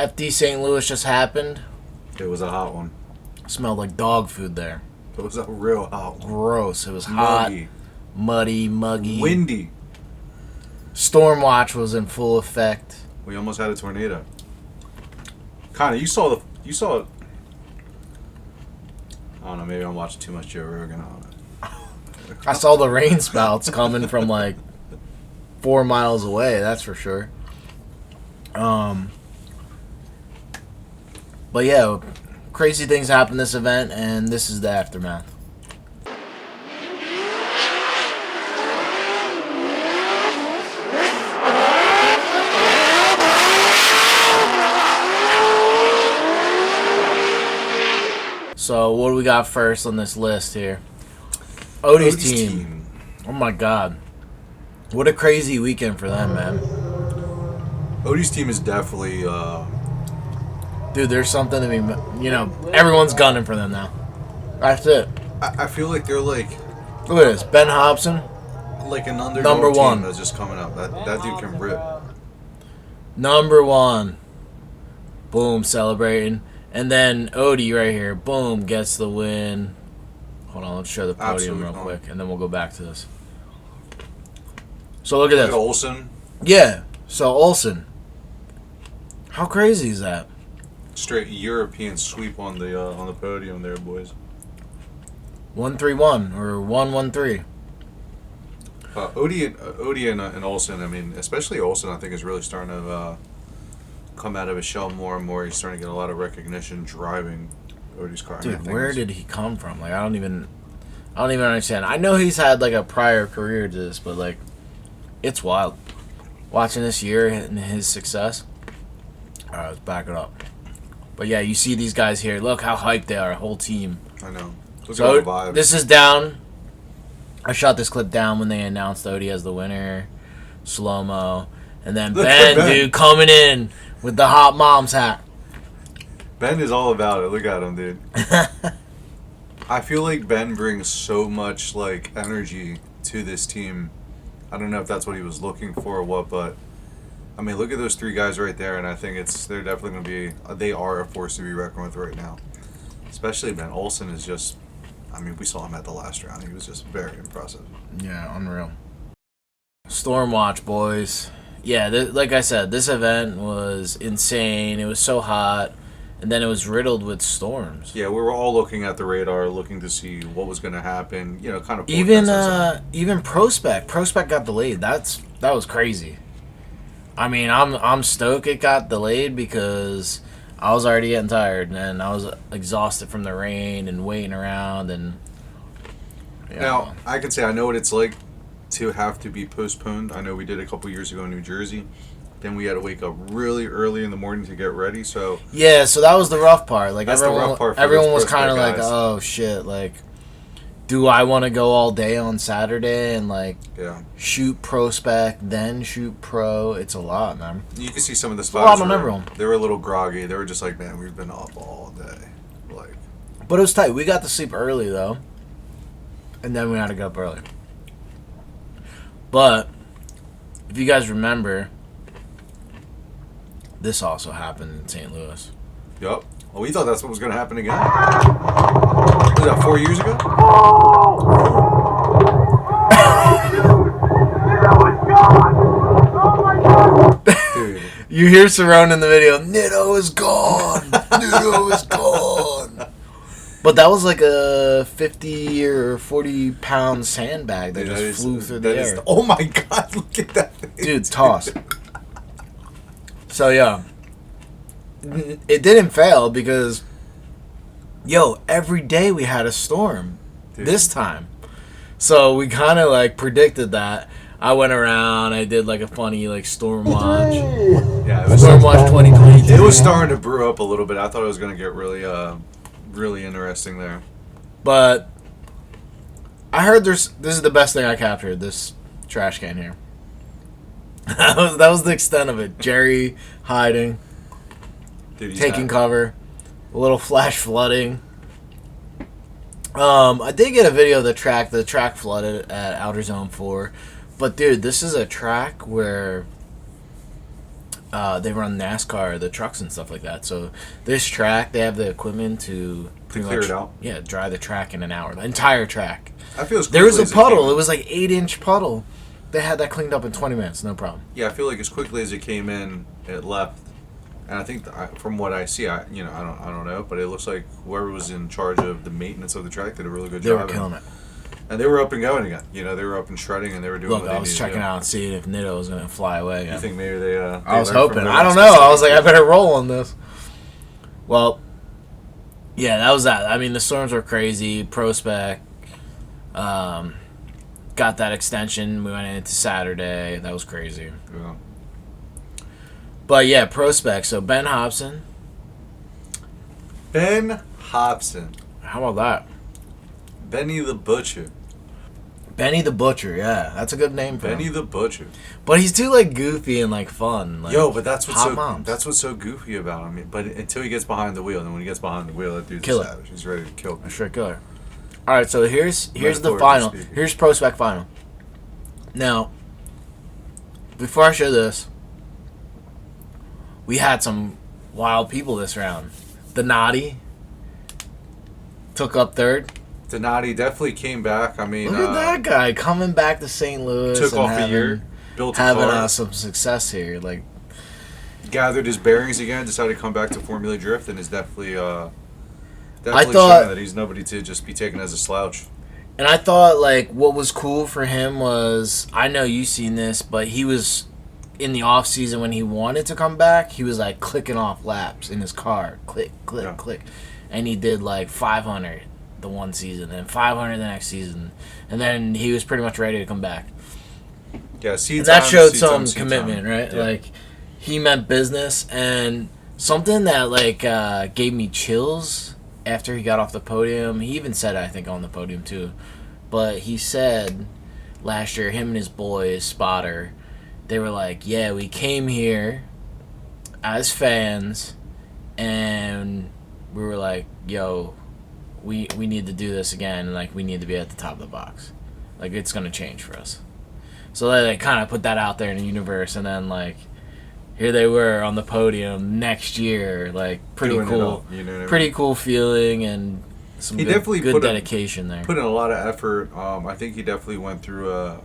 FD St. Louis just happened. It was a hot one. Smelled like dog food there. It was a real hot one. Gross. It was Muggy. hot, muddy, muggy. Windy. Storm watch was in full effect. We almost had a tornado. Connor, you saw it. I don't know, maybe I'm watching too much Joe Rogan. I don't know. I saw the rain spouts coming from like 4 miles away, that's for sure. But yeah, crazy things happened this event, and this is the aftermath. So what do we got first on this list here? Odie's team. Oh my god. What a crazy weekend for them, man. Odie's team is definitely... Dude, there's something to be... everyone's gunning for them now. That's it. I feel like they're like... Look at this. Ben Hobson. Like an underdog Number one. team that's just coming up. That dude can rip. Number one. Boom, celebrating. And then Odie right here, boom, gets the win. Hold on, let's show the podium real quick, and then we'll go back to this. So look at this. Olsen. Yeah, so Olsen. How crazy is that? Straight European sweep on the podium there, boys. 1-3-1 or 1-1-3. Odie and Olsen, I mean, especially Olsen, I think is really starting to come out of his shell more and more. He's starting to get a lot of recognition driving Odie's car. Dude, where did he come from? Like, I don't even understand. I know he's had like a prior career to this, but like, it's wild watching this year and his success. All right, let's back it up. But yeah, you see these guys here. Look how hyped they are, whole team. I know. Look So at the vibe. this is down. I shot this clip down when they announced Odie as the winner. Slow mo, and then Ben, dude, coming in with the hot mom's hat. Ben is all about it. Look at him, dude. I feel like Ben brings so much like energy to this team. I don't know if that's what he was looking for or what, but I mean, look at those three guys right there, and I think they're definitely going to be. They are a force to be reckoned with right now. Especially Ben Olsen is just. I mean, we saw him at the last round. He was just very impressive. Yeah, unreal. Stormwatch, boys. Yeah, like I said, this event was insane. It was so hot, and then it was riddled with storms. Yeah, we were all looking at the radar, looking to see what was going to happen. You know, kind of. Even Prospect got delayed. That was crazy. I mean, I'm stoked it got delayed because I was already getting tired, and I was exhausted from the rain and waiting around. And now I can say I know what it's like to have to be postponed. I know we did a couple years ago in New Jersey. Then we had to wake up really early in the morning to get ready. So yeah, so that was the rough part. Like everyone was kind of like, guys. "Oh shit!" Like, do I want to go all day on Saturday and like shoot Prospect, then shoot Pro? It's a lot, man. You can see some of the spots. Spots. They were a little groggy. They were just like, "Man, we've been up all day." Like, but it was tight. We got to sleep early though, and then we had to get up early. But if you guys remember, this also happened in St. Louis. Yup. Well, we thought that's what was going to happen again. Was that 4 years ago? Dude. You hear Cerrone in the video, Nitto is gone! Nitto is gone! But that was like a 50 or 40-pound sandbag that just flew through the air. Oh my god, look at that thing. Dude, toss. So, yeah. It didn't fail because, every day we had a storm. Dude. This time. So we kind of like predicted that. I went around, I did like a funny like storm watch. Yeah, it was Storm watch 2022. It was starting to brew up a little bit. I thought it was going to get really interesting there. But I heard this is the best thing I captured, this trash can here. That was the extent of it. Jerry hiding, taking cover, a little flash flooding. I did get a video of the track. The track flooded at Outer Zone 4. But, dude, this is a track where They run NASCAR, the trucks and stuff like that. So this track, they have the equipment to pretty clear much, it out. Yeah, dry the track in an hour, the entire track. I feel there was a puddle. It was like 8-inch puddle. They had that cleaned up in 20 minutes, no problem. Yeah, I feel like as quickly as it came in, it left. And I think from what I see, I don't know, but it looks like whoever was in charge of the maintenance of the track did a really good job. They were killing it. And they were up and going again. They were up and shredding, and they were doing. Look, what they I was checking out and seeing if Nitto was gonna fly away. You think maybe they? I was hoping. I don't know. I was like, I better roll on this. Well, yeah, that was that. I mean, the storms were crazy. Prospect got that extension. We went into Saturday. That was crazy. Yeah. But yeah, Prospect. So Ben Hobson. How about that? Benny the Butcher. Benny the Butcher, yeah, that's a good name for Benny him. the Butcher. But he's too like goofy and like fun. Like, Yo, but that's what's so goofy about him. But until he gets behind the wheel, and then when he gets behind the wheel, that dude's a savage. He's ready to kill. A straight killer. All right, so here's the final. Here's Prospect final. Now, before I show this, we had some wild people this round. The Naughty took up third. Donati definitely came back. I mean, look at that guy coming back to St. Louis. Took off a year, built a having car. Some success here. Like, gathered his bearings again. Decided to come back to Formula Drift, and is definitely I showing thought that he's nobody to just be taken as a slouch. And I thought like what was cool for him was, I know you've seen this, but he was in the off season when he wanted to come back. He was like clicking off laps in his car, click, click, and he did like 500. The one season, and 500 the next season, and then he was pretty much ready to come back. Yeah, and that showed some commitment, right? Yeah. Like, he meant business, and something that like gave me chills after he got off the podium. He even said it, I think, on the podium too. But he said last year, him and his boy, his spotter, they were like, "Yeah, we came here as fans, and we were like, yo." We need to do this again, like, we need to be at the top of the box. Like, it's going to change for us. So they kind of put that out there in the universe, and then, like, here they were on the podium next year. Like, pretty doing cool. You know what I mean? Pretty cool feeling, and some good dedication there. Put in a lot of effort. I think he definitely went through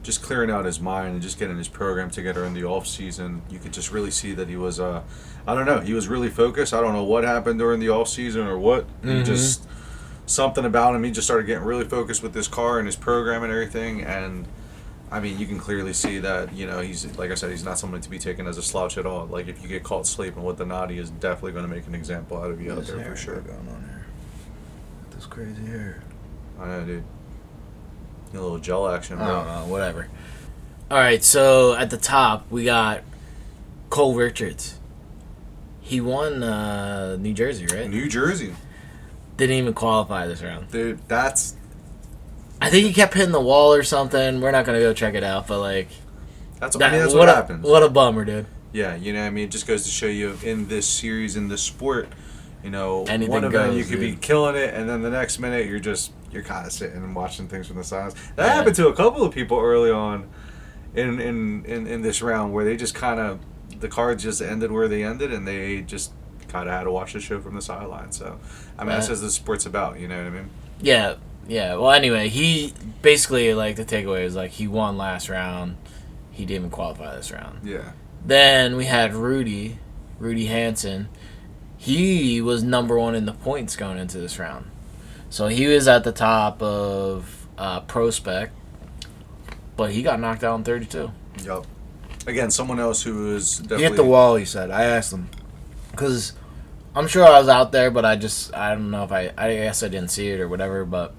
just clearing out his mind and just getting his program together in the off season. You could just really see that he was I don't know, he was really focused. I don't know what happened during the off season or what. He just something about him. He just started getting really focused with his car and his program and everything. And I mean, you can clearly see that, he's, like I said, he's not someone to be taken as a slouch at all. Like, if you get caught sleeping with the Naughty, is definitely going to make an example out of you out there for sure. Going on here. This crazy hair. I know, dude. A little gel action, bro. I don't know, whatever. All right, so at the top, we got Cole Richards. He won New Jersey, right? New Jersey. Didn't even qualify this round. Dude, that's... I think he kept hitting the wall or something. We're not going to go check it out, but, like... That's what happens. What a bummer, dude. Yeah, it just goes to show you in this series, in this sport, anything one event goes, you could be killing it, and then the next minute you're kind of sitting and watching things from the sides. That Yeah. happened to a couple of people early on in this round, where they just kind of, the cards just ended where they ended, and they just kind of had to watch the show from the sideline. So, I mean, that's what the sport's about, you know what I mean? Yeah. Well, anyway, he basically, like, the takeaway is, like, he won last round. He didn't even qualify this round. Yeah. Then we had Rudy Hansen. He was number one in the points going into this round. So he was at the top of Prospect, but he got knocked out in 32. Yup. Again, someone else who was definitely... He hit the wall, he said. I asked him. Because I'm sure I was out there, but I don't know if I guess I didn't see it or whatever, but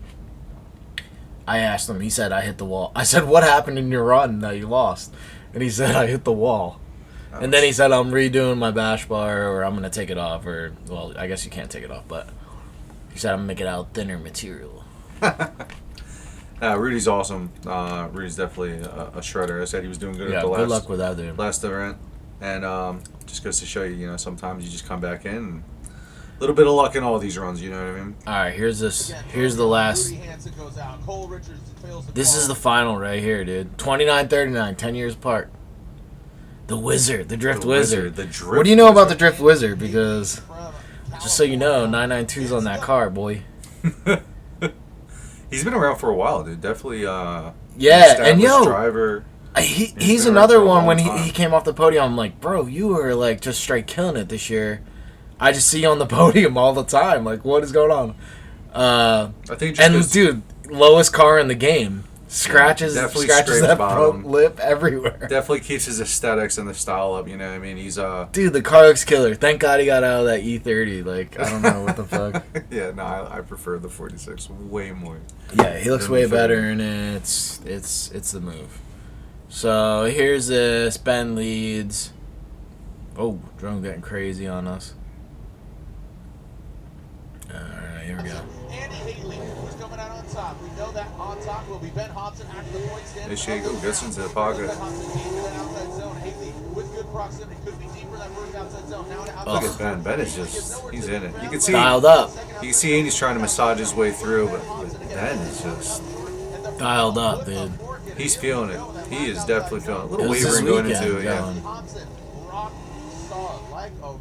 I asked him. He said, I hit the wall. I said, what happened in your run that you lost? And he said, I hit the wall. And then he said, I'm redoing my bash bar, or I'm going to take it off, or, well, I guess you can't take it off, but he said I'm going to make it out thinner material. Rudy's awesome. Rudy's definitely a shredder. I said he was doing good at the last. Good luck with that, dude. Last event, and just goes to show you, sometimes you just come back in. And a little bit of luck in all these runs, you know what I mean? All right, here's the last. This is the final right here, dude. 29-39, 10 years apart. The Wizard, the Drift The Wizard. The Drift What do you know about the Wizard. Drift Wizard? Because, just so you know, 992's on that car, boy. He's been around for a while, dude. Definitely, Yeah, and established driver. He's been another around for a one long when time. he came off the podium. I'm like, bro, you were like just straight killing it this year. I just see you on the podium all the time. Like, what is going on? I think just And 'cause dude, lowest car in the game. Scratches definitely scratches scrapes that bottom. front lip everywhere. definitely keeps his aesthetics and the style up. You know what I mean? He's Dude, the car looks killer. Thank God he got out of that E30. Like, I don't know what the fuck. yeah, no, I prefer the 46 way more. Yeah, he looks Than way the 30. better, and it's the move. So here's this. Ben leads. Oh, drone getting crazy on us. Alright, here we go. Andy Haley, who's coming out on top. We know that on top will be Ben Hobson after the point stand. There she go, gets into the pocket. Ben Hobson deep in that outside zone. Haley with good proximity could be deeper in that first outside zone. Now to outside Look Oh. at Ben. Ben is just, he's in it. You can see, Dialed up. you can see Andy's trying to massage his way through, but Ben is just, Dialed up, dude. he's feeling it. He is definitely feeling it. A It little was this wavering going weekend into it, yeah. going. Hobson, rock solid,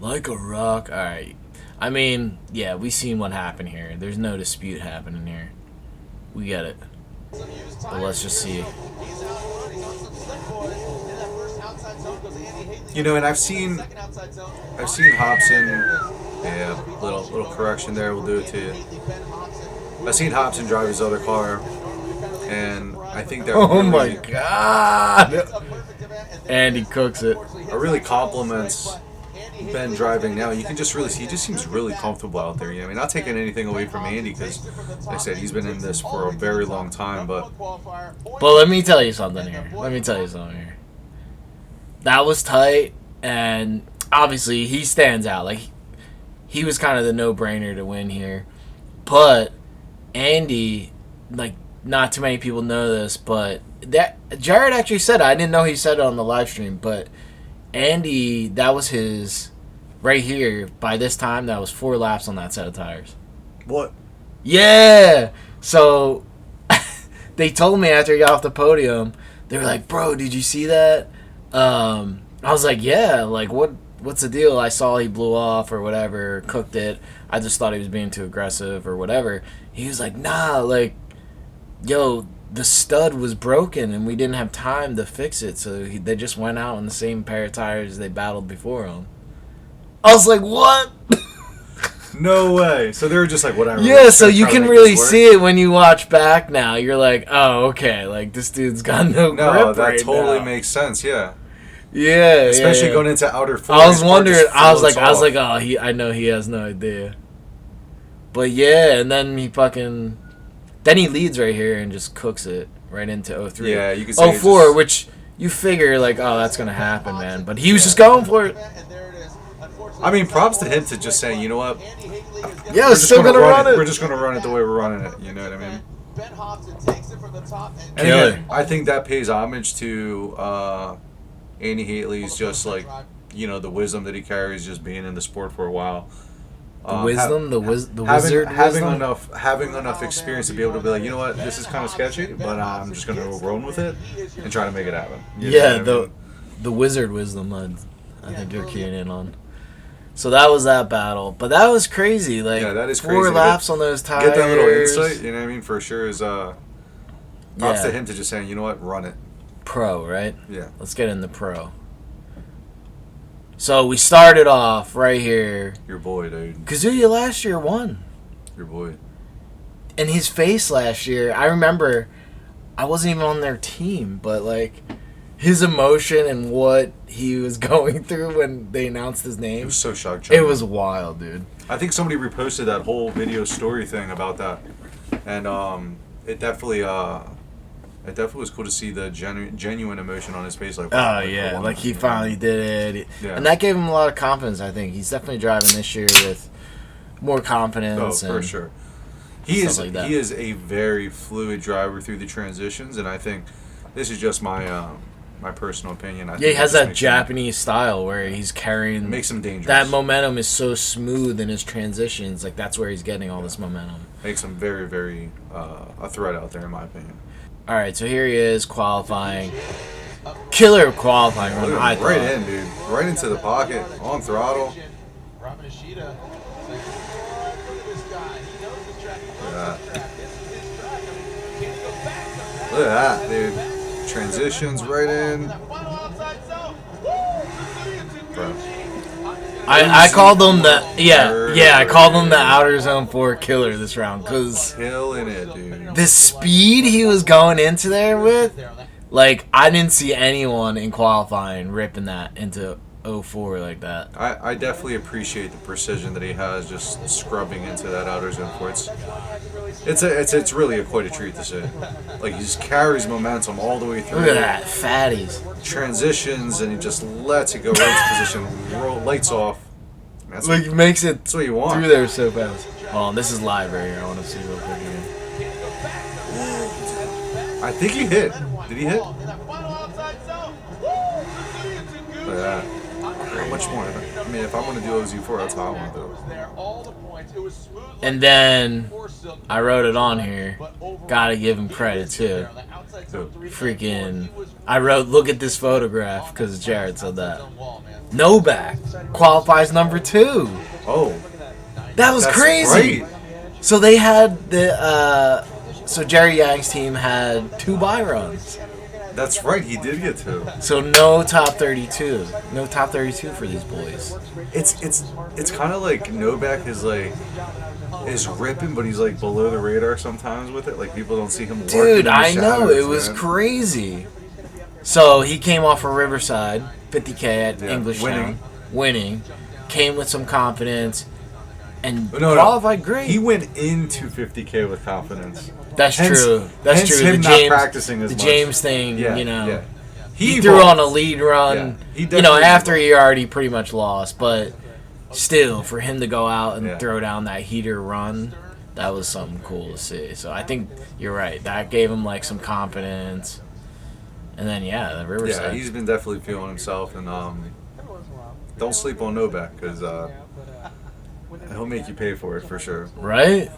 Like a rock. Alright. I mean, yeah, we seen what happened here. There's no dispute happening here. We get it. But let's just see. You know, and I've seen Hobson. Yeah, little correction there. We'll do it to you. I've seen Hobson drive his other car, and I think that Oh really, my god! And he cooks it. really compliments Ben driving now. You can just really see he just seems really comfortable out there. You know, I mean, not taking anything away from Andy because, like I said, he's been in this for a very long time. But Let me tell you something here. That was tight, and obviously he stands out. Like, he was kind of the no-brainer to win here. But Andy, like, not too many people know this, but that Jared actually said it. I didn't know he said it on the live stream, but Andy, that was his right here. By this time, that was 4 laps on that set of tires. what? Yeah. So they told me after he got off the podium, they were like, "Bro, did you see that?" I was like, "Yeah." Like, what's the deal? I saw he blew off or whatever, cooked it. I just thought he was being too aggressive or whatever. He was like, "Nah, like, yo, the stud was broken and we didn't have time to fix it, so they just went out on the same pair of tires they battled before him." I was like, "What?" No way. So they were just like, whatever. Yeah, so you can really see it when you watch back now. You're like, "Oh, okay, like this dude's got no No, grip that right totally now." makes sense. Yeah, Yeah, especially yeah. going into outer. I was four, wondering. just I was floats like, off. "Oh, I know he has no idea." But yeah, and then then he leads right here and just cooks it right into 03. Yeah, you can see. 04, which you figure like, oh, that's gonna happen, man. But he was just going for it. I mean, props to him to just saying, you know what? Yeah, We're it's just still gonna run it. We're just gonna run it the way we're running it. You know what I mean? Ben Hobson takes it from the top and And Killer. again, I think that pays homage to Andy Haley's just like, you know, the wisdom that he carries, just being in the sport for a while. The wisdom, the wizard having wisdom. having enough experience to be able to be like, you know what, this is kind of sketchy, but I'm just gonna roll with it and try to make it happen. You know Yeah, what I mean? the wizard wisdom. I think you're keying in on. So that was that battle, but that was crazy. Like, Yeah, that is 4 crazy to laps on those tires. Get that little insight, you know what I mean? For sure is props Yeah. to him to just saying, you know what, run it. Pro, right? Yeah. Let's get in the pro. So we started off right here. Your boy, dude. Kazuya last year won. Your boy. And his face last year, I remember I wasn't even on their team, but like his emotion and what he was going through when they announced his It name. was so shock. It was wild, dude. I think somebody reposted that whole video story thing about that, and it definitely was cool to see the genuine emotion on his face. Like, Oh yeah, like he finally did it, Yeah. and that gave him a lot of confidence. I think he's definitely driving this year with more confidence. Oh, for and sure. He stuff is like that. he is a very fluid driver through the transitions, and I think this is just my my personal opinion. I Yeah, think he has just that makes Japanese style where he's carrying. makes him dangerous. That momentum is so smooth in his transitions. Like that's where he's getting all this momentum. makes him very, very a threat out there, in my opinion. All right, so here he is qualifying. Killer qualifying run, Look I at him, right thought. in, dude. Right into the pocket, on throttle. Robin Ishida. Look at this guy. He knows the track. He loves the track. This is his track. I mean, can he go back to that? Look at that, dude. Transitions right in. Final outside zone. Woo! Bro. I called them I called them the outer zone 4 killer this round because Killing it, dude. the speed he was going into there with, like, I didn't see anyone in qualifying ripping that into 04 like that. I definitely appreciate the precision that he has just scrubbing into that outer zone for it's really quite a treat to see. Like, he just carries momentum all the way through. Look at that, fatties. Transitions and he just lets it go right into position, lights off. That's, Like, makes it that's what you want. through there so fast. Hold on, this is live right here. I want to see real quick again. I think he hit. Did he hit? Look at that. How much more? I mean, if I want to do OZ4, that's how I want to do it. And then I wrote it on here. Gotta give him credit too. Freaking, I wrote, look at this photograph because Jared said that. Novak qualifies number 2. Oh, That was that's crazy. right. So they had so Jerry Yang's team had 2 bye runs. That's right. He did get 2. So no top 32. No top 32 for these boys. It's kind of like Novak is ripping, but he's like below the radar sometimes with it. Like, people don't see him. Dude, lurking in the I know. shadows, It was man. crazy. So he came off of Riverside, 50K at Yeah, Englishtown. Winning. Came with some confidence. And No, qualified great. He went into 50K with confidence. That's Hence- true. That's hence true. him The not James, practicing as the much. James thing, Yeah, you know. yeah. He threw evolved. on a lead run, Yeah, he you know, definitely after evolved. he already pretty much lost. But still, for him to go out and Yeah. throw down that heater run, that was something cool to see. So I think you're right. That gave him, like, some confidence. And then, the Yeah, Riverside. he's been definitely feeling himself, and don't sleep on Novak because he'll make you pay for it for sure. Right?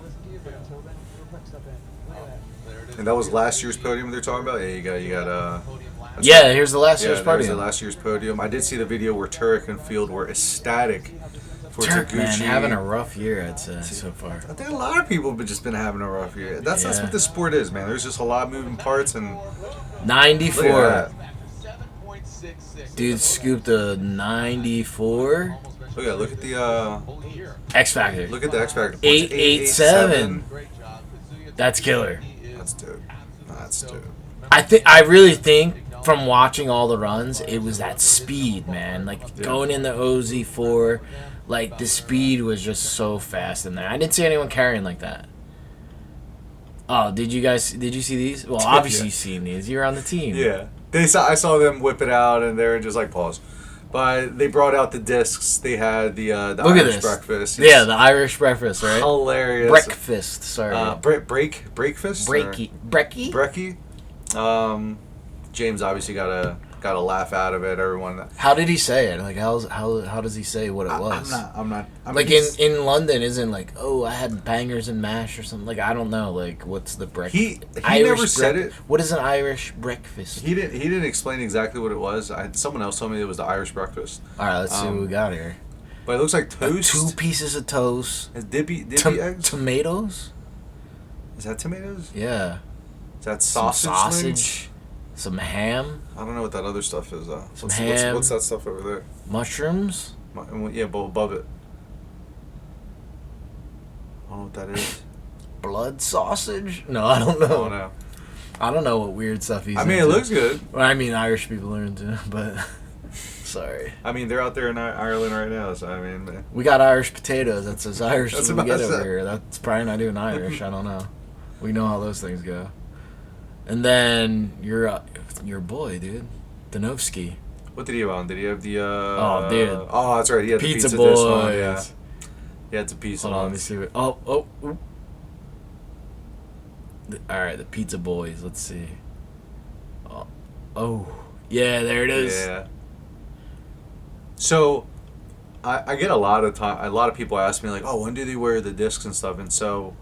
And that was last year's podium they're talking about. Yeah, you got. That's Yeah, right. here's the last Yeah, year's there's the podium. last year's podium. I did see the video where Turek and Field were ecstatic for Turk, man, Taguchi. having a rough year, I'd say, so far. I think a lot of people have just been having a rough year. That's Yeah. what this sport is, man. There's just a lot of moving parts, and look 94. at that. Dude scooped a 94. Look at the X Factor. look at the X Factor. 887. That's killer. That's dope. That's dope. I really think from watching all the runs, it was that speed, man. Like going in the OZ4, like the speed was just so fast in there. I didn't see anyone carrying like that. Oh, did you see these? Well, obviously Yeah. you've seen these. You're on the team. Yeah, I saw them whip it out, and they're just like pause. But they brought out the discs. They had the Look at Irish this. breakfast. Yeah, the Irish breakfast, right? Hilarious. Breakfast, sorry. Breakfast. Breaky. Brecky? Brecky. James obviously got a laugh out of it. Everyone. How did he say it? Like, how does he say what it was? I'm not. Like in London, isn't like, oh, I had bangers and mash or something. Like, I don't know. Like, what's the breakfast? He never said it. What is an Irish breakfast? He didn't explain exactly what it was. Someone else told me it was the Irish breakfast. All right, let's see what we got here. But it looks like toast. 2 pieces of toast. Dippy eggs. Tomatoes. Is that tomatoes? Yeah. Is that Some sausage? sausage. Some ham. I don't know what that other stuff is. Some ham. What's that stuff over there? Mushrooms. Yeah, but above it. I don't know what that is. Blood sausage. No, I don't I know. don't know. I don't know what weird stuff he's I mean, it into. looks good. Well, I mean, Irish people are into, but sorry. I mean, they're out there in Ireland right now, so I mean, We got Irish potatoes. That's as Irish That's as we about get over it. here. That's probably not even Irish. I don't know. We know how those things go. And then your boy, dude, Danovsky. what did he have on? Did he have the? Oh, dude. Oh, that's right. He had Pizza the pizza boys. dish on. Yeah. He had the pizza Hold on, on. let me see. All right, the Pizza Boys. Let's see. Oh, yeah, there it is. Yeah. So, I get a lot of people ask me like, oh, when do they wear the discs and stuff? And so,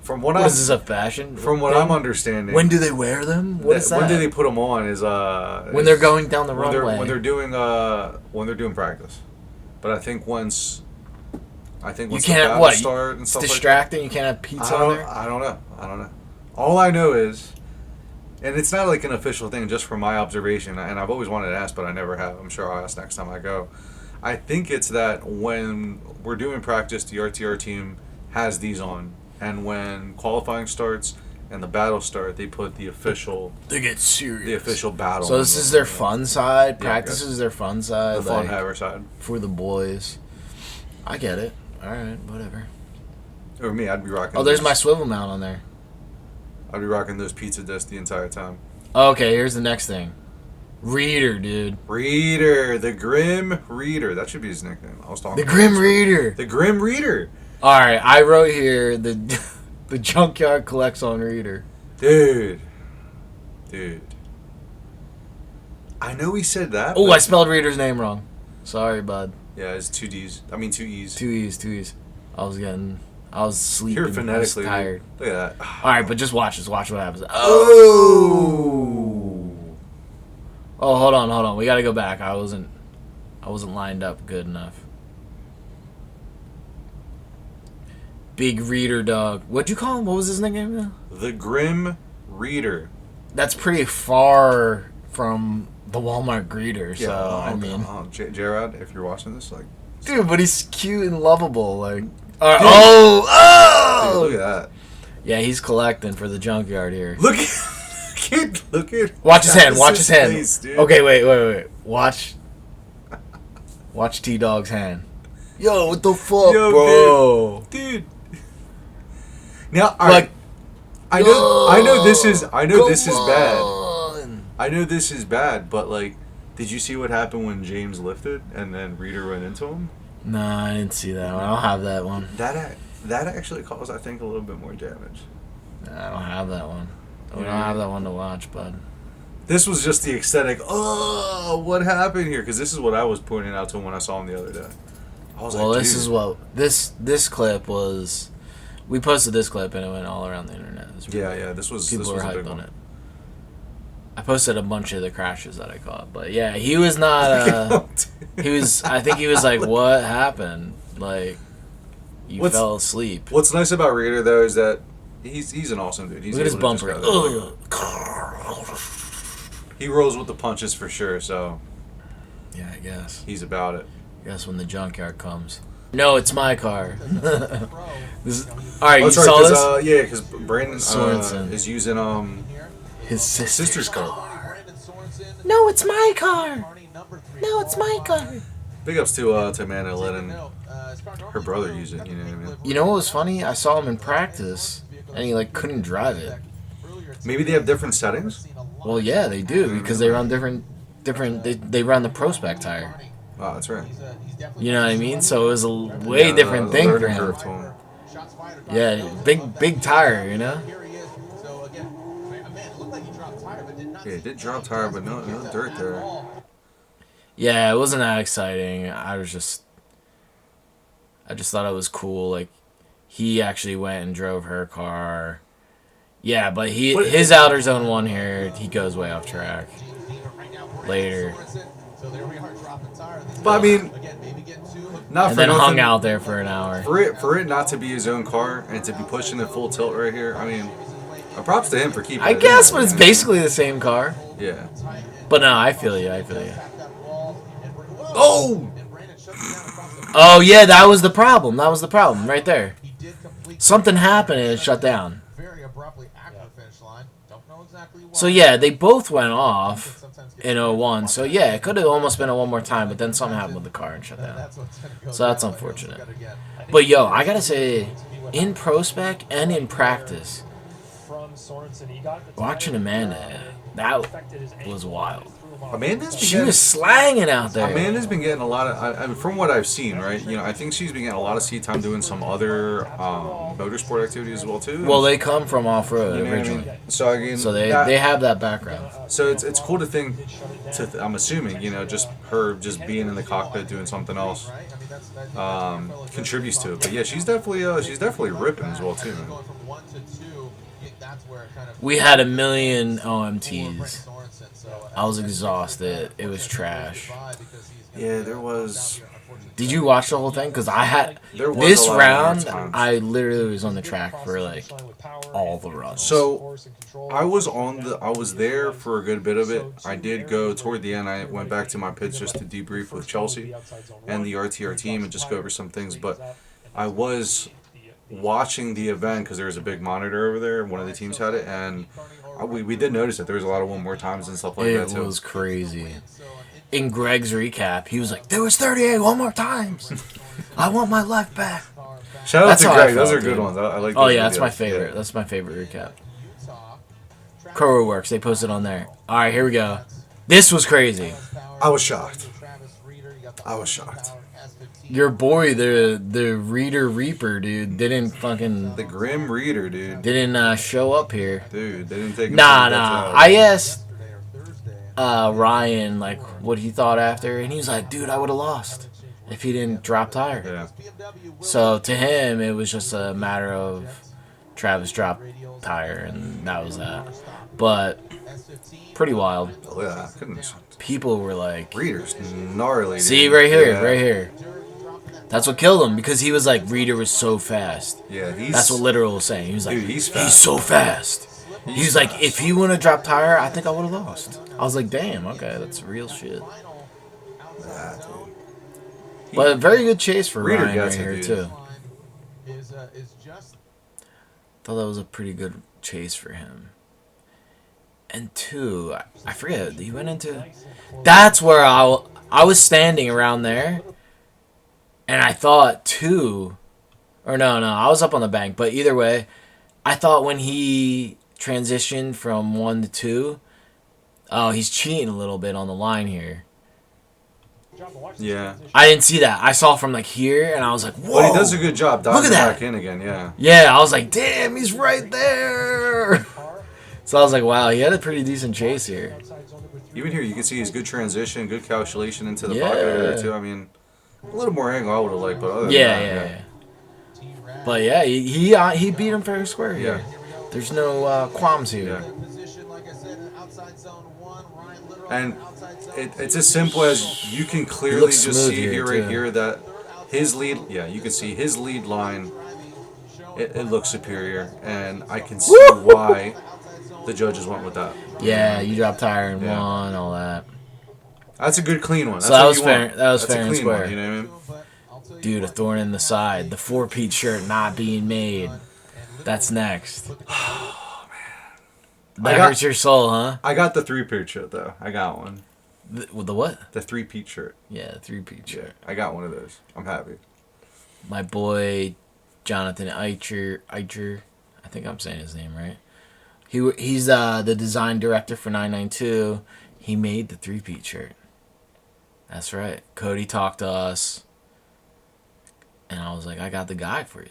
From what What is this, a fashion? From what thing? I'm understanding, When do they wear them? What is that? When do they put them on? Is when they're going down the runway. When they're doing practice. But I think once you the can't battle what? start and It's stuff distracting. like You can't have pizza that, on there. I don't know. All I know is, and it's not like an official thing, just from my observation, and I've always wanted to ask, but I never have. I'm sure I'll ask next time I go. I think it's that when we're doing practice, the RTR team has these on, and when qualifying starts and the battle start, they put the official. They get serious. The official battle. So this is their fun side. Yeah, Practice is their fun side. The fun haver side. For the boys. I get it. All right, whatever. Or me, I'd be rocking. Oh, there's my swivel mount on there. I'd be rocking those pizza discs the entire time. Okay, here's the next thing. Reader, dude. Reader, the Grim Reader. That should be his nickname. I was talking. The Grim Reader. The Grim Reader. All right, I wrote here the Junkyard collects on Reader. Dude. I know he said that. Oh, I spelled Reader's name wrong. Sorry, bud. Yeah, it's 2 D's. I mean 2 E's. 2 E's. I was sleeping. Here phonetically. I was tired. Look at that. All right, but just watch this. Watch what happens. Oh. Oh, hold on. We gotta go back. I wasn't lined up good enough. Big Reader dog. What'd you call him? What was his nickname now? The Grim Reader. That's pretty far from the Walmart greeter. So I mean, Jared, if you're watching this, like, dude, but he's cute and lovable. Like, Dude, look at that. Yeah, he's collecting for the junkyard here. Look at. Watch his hand. Watch his hand. Face, okay, wait. Watch T-Dog's hand. Yo, what the fuck, bro? Dude. Now, like, I know this is bad. I know this is bad, but like, did you see what happened when James lifted and then Reader ran into him? Nah, I didn't see that one. I don't have that one. That actually caused, I think, a little bit more damage. Nah, I don't have that one. We don't have that one to watch, bud. This was just the aesthetic. Oh, what happened here? Because this is what I was pointing out to him when I saw him the other day. I was like, this is what this clip was. We posted this clip and it went all around the internet. Yeah. This was people were a big hyped on one. it. I posted a bunch of the crashes that I caught, but yeah, he was not. He was. I think he was like, "What happened? Like, you fell asleep." What's nice about Reader though is that he's an awesome dude. He's Look at his able to bumper. just go, he rolls with the punches for sure. So yeah, I guess he's about it. I guess when the junkyard comes. No, it's my car. This is, all right, you right, saw this? Yeah, because Brandon Sorensen is using his sister's car. No, it's my car. No, it's my car. Big ups to Amanda letting her brother use it. You know what I mean? You know what was funny? I saw him in practice, and he like couldn't drive it. Maybe they have different settings. Well, yeah, they do because they run different. They run the Pro Spec tire. Oh, that's right. You know what I mean? So it was a way different thing for him. Yeah, big tire, you know. Yeah, it did drop tire, but no dirt there. Yeah, it wasn't that exciting. I just thought it was cool. Like, he actually went and drove her car. Yeah, but his outer zone one here, he goes way off track later. But I mean, not and for then nothing, hung out there for an hour. For it not to be his own car and to be pushing it full tilt right here. I mean, props to him for keeping. I guess, but it's basically the same car. Yeah. But no, I feel you. Oh. Oh yeah, that was the problem. Right there. Something happened and it shut down. So yeah, they both went off in 01. So yeah, it could have almost been a one more time, but then something happened with the car and shut down. So that's unfortunate. But yo, I gotta say, in Pro Spec and in practice, watching Amanda, that was wild. Amanda's been She getting, was slanging out there. Amanda's been getting a lot of, I mean, from what I've seen, right? You know, I think she's been getting a lot of seat time doing some other motorsport activities as well too. Well, they come from off road You know what I originally, mean? So again, so they have that background. So it's cool to think. I'm assuming, you know, just her just being in the cockpit doing something else contributes to it. But yeah, she's definitely ripping as well too, man. We had a million OMTs. I was exhausted. It was trash. Yeah, there was. Did you watch the whole thing? Because I had There was this a lot of round. times. I literally was on the track for like all the runs. So I was there for a good bit of it. I did go toward the end. I went back to my pits just to debrief with Chelsea and the RTR team and just go over some things. But I was watching the event because there was a big monitor over there. One of the teams had it, and we did notice that there was a lot of one more times and stuff like that it too. was crazy. In Greg's recap, he was like, "There was 38 one more times. I want my life back." Shout out That's to how I Greg. Those felt, are good dude. ones. I like. Oh those yeah, that's my videos. favorite. Yeah. That's my favorite recap. Crowrow Works. They posted on there. All right, here we go. This was crazy. I was shocked. I was shocked. Your boy, the Reader Reaper, dude, didn't The Grim Reader, dude. show up here. Dude, they didn't take him. Nah. to the I asked Ryan like what he thought after, and he was like, "Dude, I would have lost if he didn't drop tire." Yeah. So to him, it was just a matter of Travis dropped tire, and that was that. But pretty wild. Oh yeah. Goodness. People were like, Reader's gnarly. Dude. "See right here, Yeah. right here." That's what killed him because he was like, Reader was so fast. Yeah, That's what Literal was saying. He was like, Dude, he's he's fast. so fast. He was like, if he wouldn't have dropped tire, I think I would have lost. I was like, damn, okay, that's real shit. Yeah, dude. But a very good chase for Reader Ryan right gets it, here, dude. too. Thought that was a pretty good chase for him. And two, I forget, he went into... That's where I was standing around there, and I thought two... Or no, I was up on the bank, but either way, I thought when he transitioned from 1 to 2, oh, he's cheating a little bit on the line here. Yeah. I didn't see that. I saw from like here, and I was like, whoa. But he does a good job Look at diving that. back in again, yeah. Yeah, I was like, damn, he's right there. So I was like, wow, he had a pretty decent chase here. Even here, you can see his good transition, good calculation into the Yeah. pocket area, too. I mean, a little more angle I would have liked, but other than Yeah, that, yeah. But yeah, he beat him fair and square Yeah. here. There's no qualms here. Yeah. And it's as simple as you can clearly looks just smooth see here, here, right too. here, that his lead, yeah, you can see his lead line, it looks superior, and I can see why the judges went with that. Yeah, you dropped tire in Yeah. one, all that. That's a good clean one. That's So that what was you fair- want. that was That's fair a and clean square. one, you know what I mean? Dude, a thorn in the side. The 4-peat shirt not being made. That's next. That hurts your soul, huh? I got the 3-peat shirt, though. I got one. The what? The 3-peat shirt. Yeah, 3-peat shirt. I got one of those. I'm happy. My boy, Jonathan Eicher, I think I'm saying his name right. He's the design director for 992. He made the 3-peat shirt. That's right. Cody talked to us, and I was like, I got the guy for you.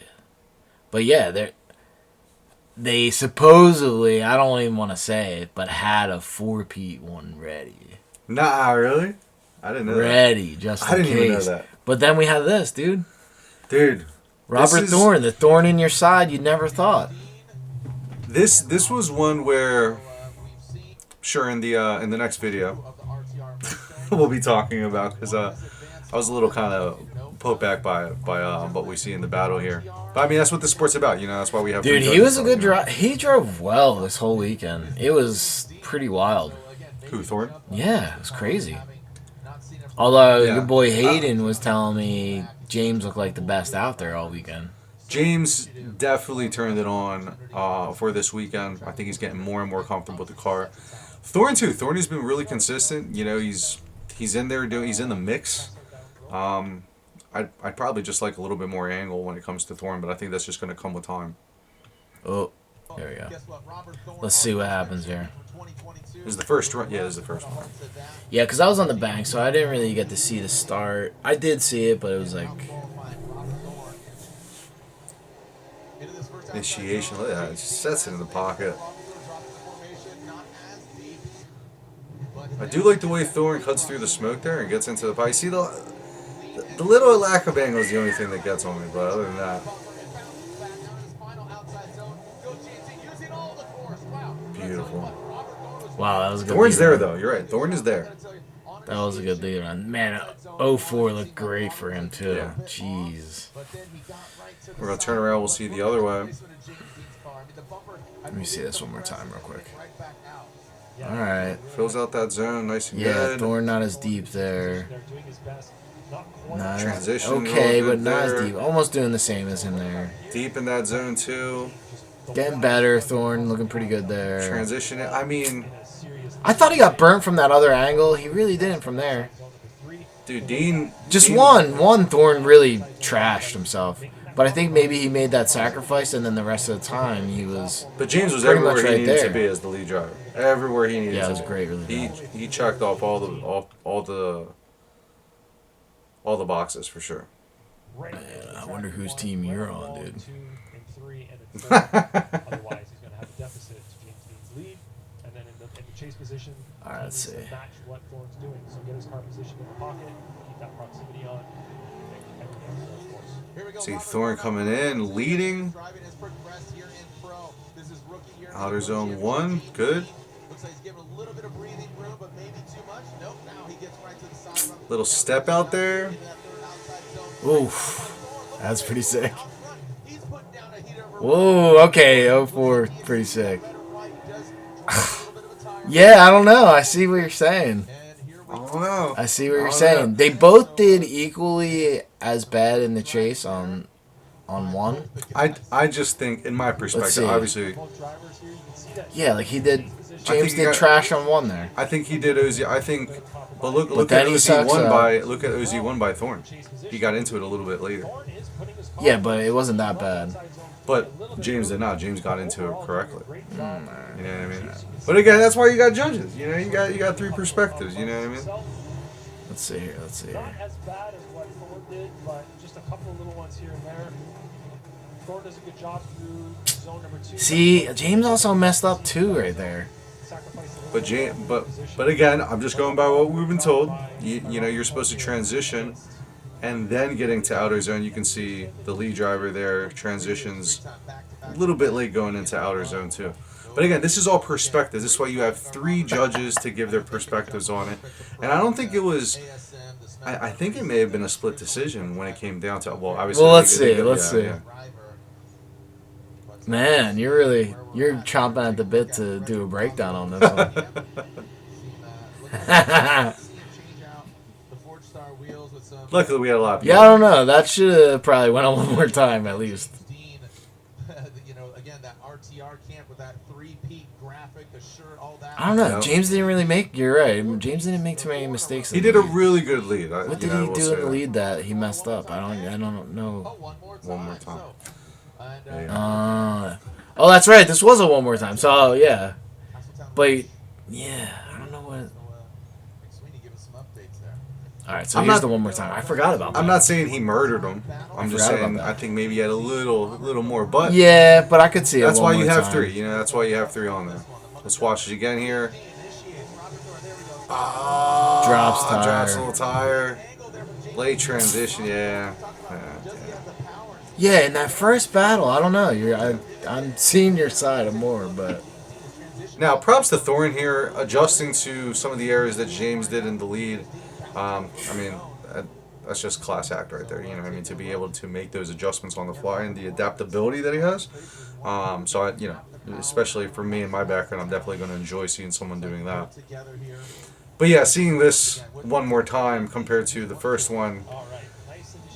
But yeah, they supposedly, I don't even want to say it, but had a 4-peat one ready. Nah, really? I didn't know Ready, just that. I in didn't even know case. that. But then we have this, dude. Dude. Robert Thorne, the thorn in your side you never thought. This was one where, sure, in the next video, we'll be talking about, because I was a little kind of put back by what we see in the battle here. But I mean, that's what the sport's about, you know. That's why we have. Dude, three he was judges a good on, you know. driver. He drove well this whole weekend. It was pretty wild. Who, Thorne? Yeah, it was crazy. Although Yeah. your boy Hayden was telling me James looked like the best out there all weekend. James definitely turned it on for this weekend. I think he's getting more and more comfortable with the car. Thorne too. Thorne has been really consistent. You know, he's in there he's in the mix. I'd probably just like a little bit more angle when it comes to Thorne, but I think that's just going to come with time. Oh, There we go. Let's see what happens here. This is the first run. Yeah, this is the first one. Yeah, because I was on the bank, so I didn't really get to see the start. I did see it, but it was like... Initiation. Look at that. It just sets it in the pocket. I do like the way Thorne cuts through the smoke there and gets into the pie. You see the little lack of angle is the only thing that gets on me, but other than that, beautiful. Wow, that was a good Thorne's lead there run. though. You're right. Thorne is there. That was a good lead run. Man, 04 looked great for him, too. Yeah. Jeez. We're gonna turn around. We'll see the other way. Let me see this one more time real quick. All right. Fills out that zone, nice and Yeah, good. Thorne not as deep there. Not Transition okay, real but good not as there. deep. Almost doing the same as him there. Deep in that zone too. Getting better, Thorne looking pretty good there. Transition it. I mean, I thought he got burnt from that other angle. He really didn't from there. dude, Dean. Just Dean, one Thorne really trashed himself. But I think maybe he made that sacrifice, and then the rest of the time he was... But James was pretty everywhere much he right needed there. to be as the lead driver. Everywhere he needed Yeah, to it was be. great, really. He checked off all the boxes for sure. Yeah, I wonder whose team you're on, dude. Otherwise, he's going to have a deficit to James Dean's lead, and then in the chase position, All right, let's he needs see. to match what Thorne's doing. So get his car position in the pocket, keep that proximity on, and everything else, of course. See Thorne coming in, leading. Outer zone 1, good. Looks like he's giving a little bit of breathing room, but maybe too much. Nope, now he gets right to the side. Little step out there. Oof. That's pretty sick. Whoa, okay, 04, pretty sick. Yeah, I don't know. I see what you're saying. I don't know. I see what you're don't saying. know. They both did equally as bad in the chase on one. I just think, in my see. perspective, obviously, Both drivers here, you can see that. Yeah, like he did. think James he did got- trash on one there. I think he did Ozzy. I think, but look at then he OZ sucks one up. by OZ1 by Thorne. He got into it a little bit later, Thorne is putting his car Yeah, but it wasn't that bad. but James did not. James got into it correctly. great You job. know what I mean? But again, that's why you got judges. You know, you got three perspectives. You know what I mean? Let's see here. Let's see Not here. as bad as what Thorne did, but just a couple of little ones here and there. Thorne does a good job through zone number 2. See, James also messed up too right there. But again, I'm just going by what we've been told. You know, you're supposed to transition, and then getting to outer zone. You can see the lead driver there transitions a little bit late going into outer zone too. But again, this is all perspective. This is why you have 3 judges to give their perspectives on it. And I don't think it was. I think it may have been a split decision when it came down to. Well, obviously. Well, let's they- see. Let's see. yeah. Man, you're chomping at the bit to do a breakdown on this one. Luckily, we had a lot of Yeah, people. I don't know. That should have probably went on one more time at least. You know, again, that RTR camp with that 3-peak graphic, the shirt, all that. I don't know. No. James didn't really make. You're right. James didn't make too many mistakes. He in did the a lead. really good lead. What did he do in the lead that he messed up? I don't know. One more time. Oh, that's right. This was a one more time. So yeah, but yeah, I don't know what. All right, so I'm here's not- the one more time. I forgot about that. I'm not saying he murdered him. I'm just forgot saying about that. I think maybe he had a little more. But Yeah, but I could see it. that's one why you more have time. 3. You know, that's why you have 3 on there. Let's watch it again here. Drops tire. Drops a little tire. Late transition. Yeah. Yeah, in that first battle, I don't know. I'm seeing your side more, but Now, props to Thorne here, adjusting to some of the errors that James did in the lead. I mean, that's just class act right there. You know what I mean? To be able to make those adjustments on the fly and the adaptability that he has. So, you know, especially for me and my background, I'm definitely going to enjoy seeing someone doing that. But yeah, seeing this one more time compared to the first one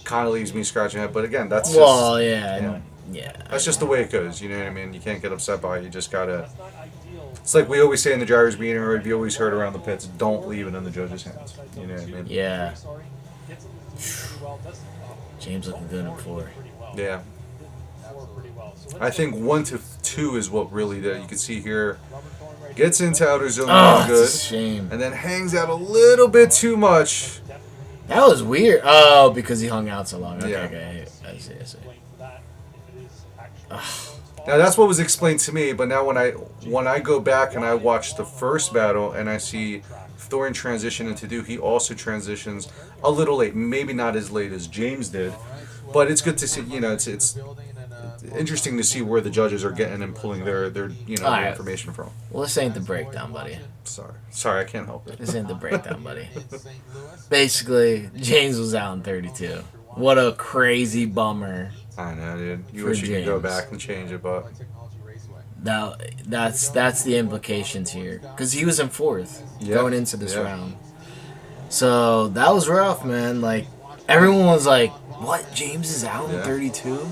kind of leaves me scratching my head. But again, that's just, well, yeah. that's just the way it goes. You know what I mean? You can't get upset by it. You just got to... It's like we always say in the driver's meeting, or we always heard around the pits, don't leave it in the judges' hands. You know what I mean? Yeah. James looking good in 4. Yeah. I think 1 to 2 is what really did. You can see here, gets into outer zone Oh, good, it's a shame. and then hangs out a little bit too much. That was weird. Oh, because he hung out so long. Okay, Yeah. okay. I see. Now that's what was explained to me, but now when I go back and I watch the first battle and I see Thorin transition into Do, he also transitions a little late, maybe not as late as James did, but it's good to see. You know, it's interesting to see where the judges are getting and pulling their their Alright. information from. Well, this ain't the breakdown, buddy. Sorry, I can't help it. This ain't the breakdown, buddy. Basically, James was out in 32. What a crazy bummer. I know, dude. You For wish you could go James. back and change it, but Now, that's the implications here. Because he was in 4th Yeah, going into this yeah. round. So, that was rough, man. Like, everyone was like, what? James is out in Yeah. 32?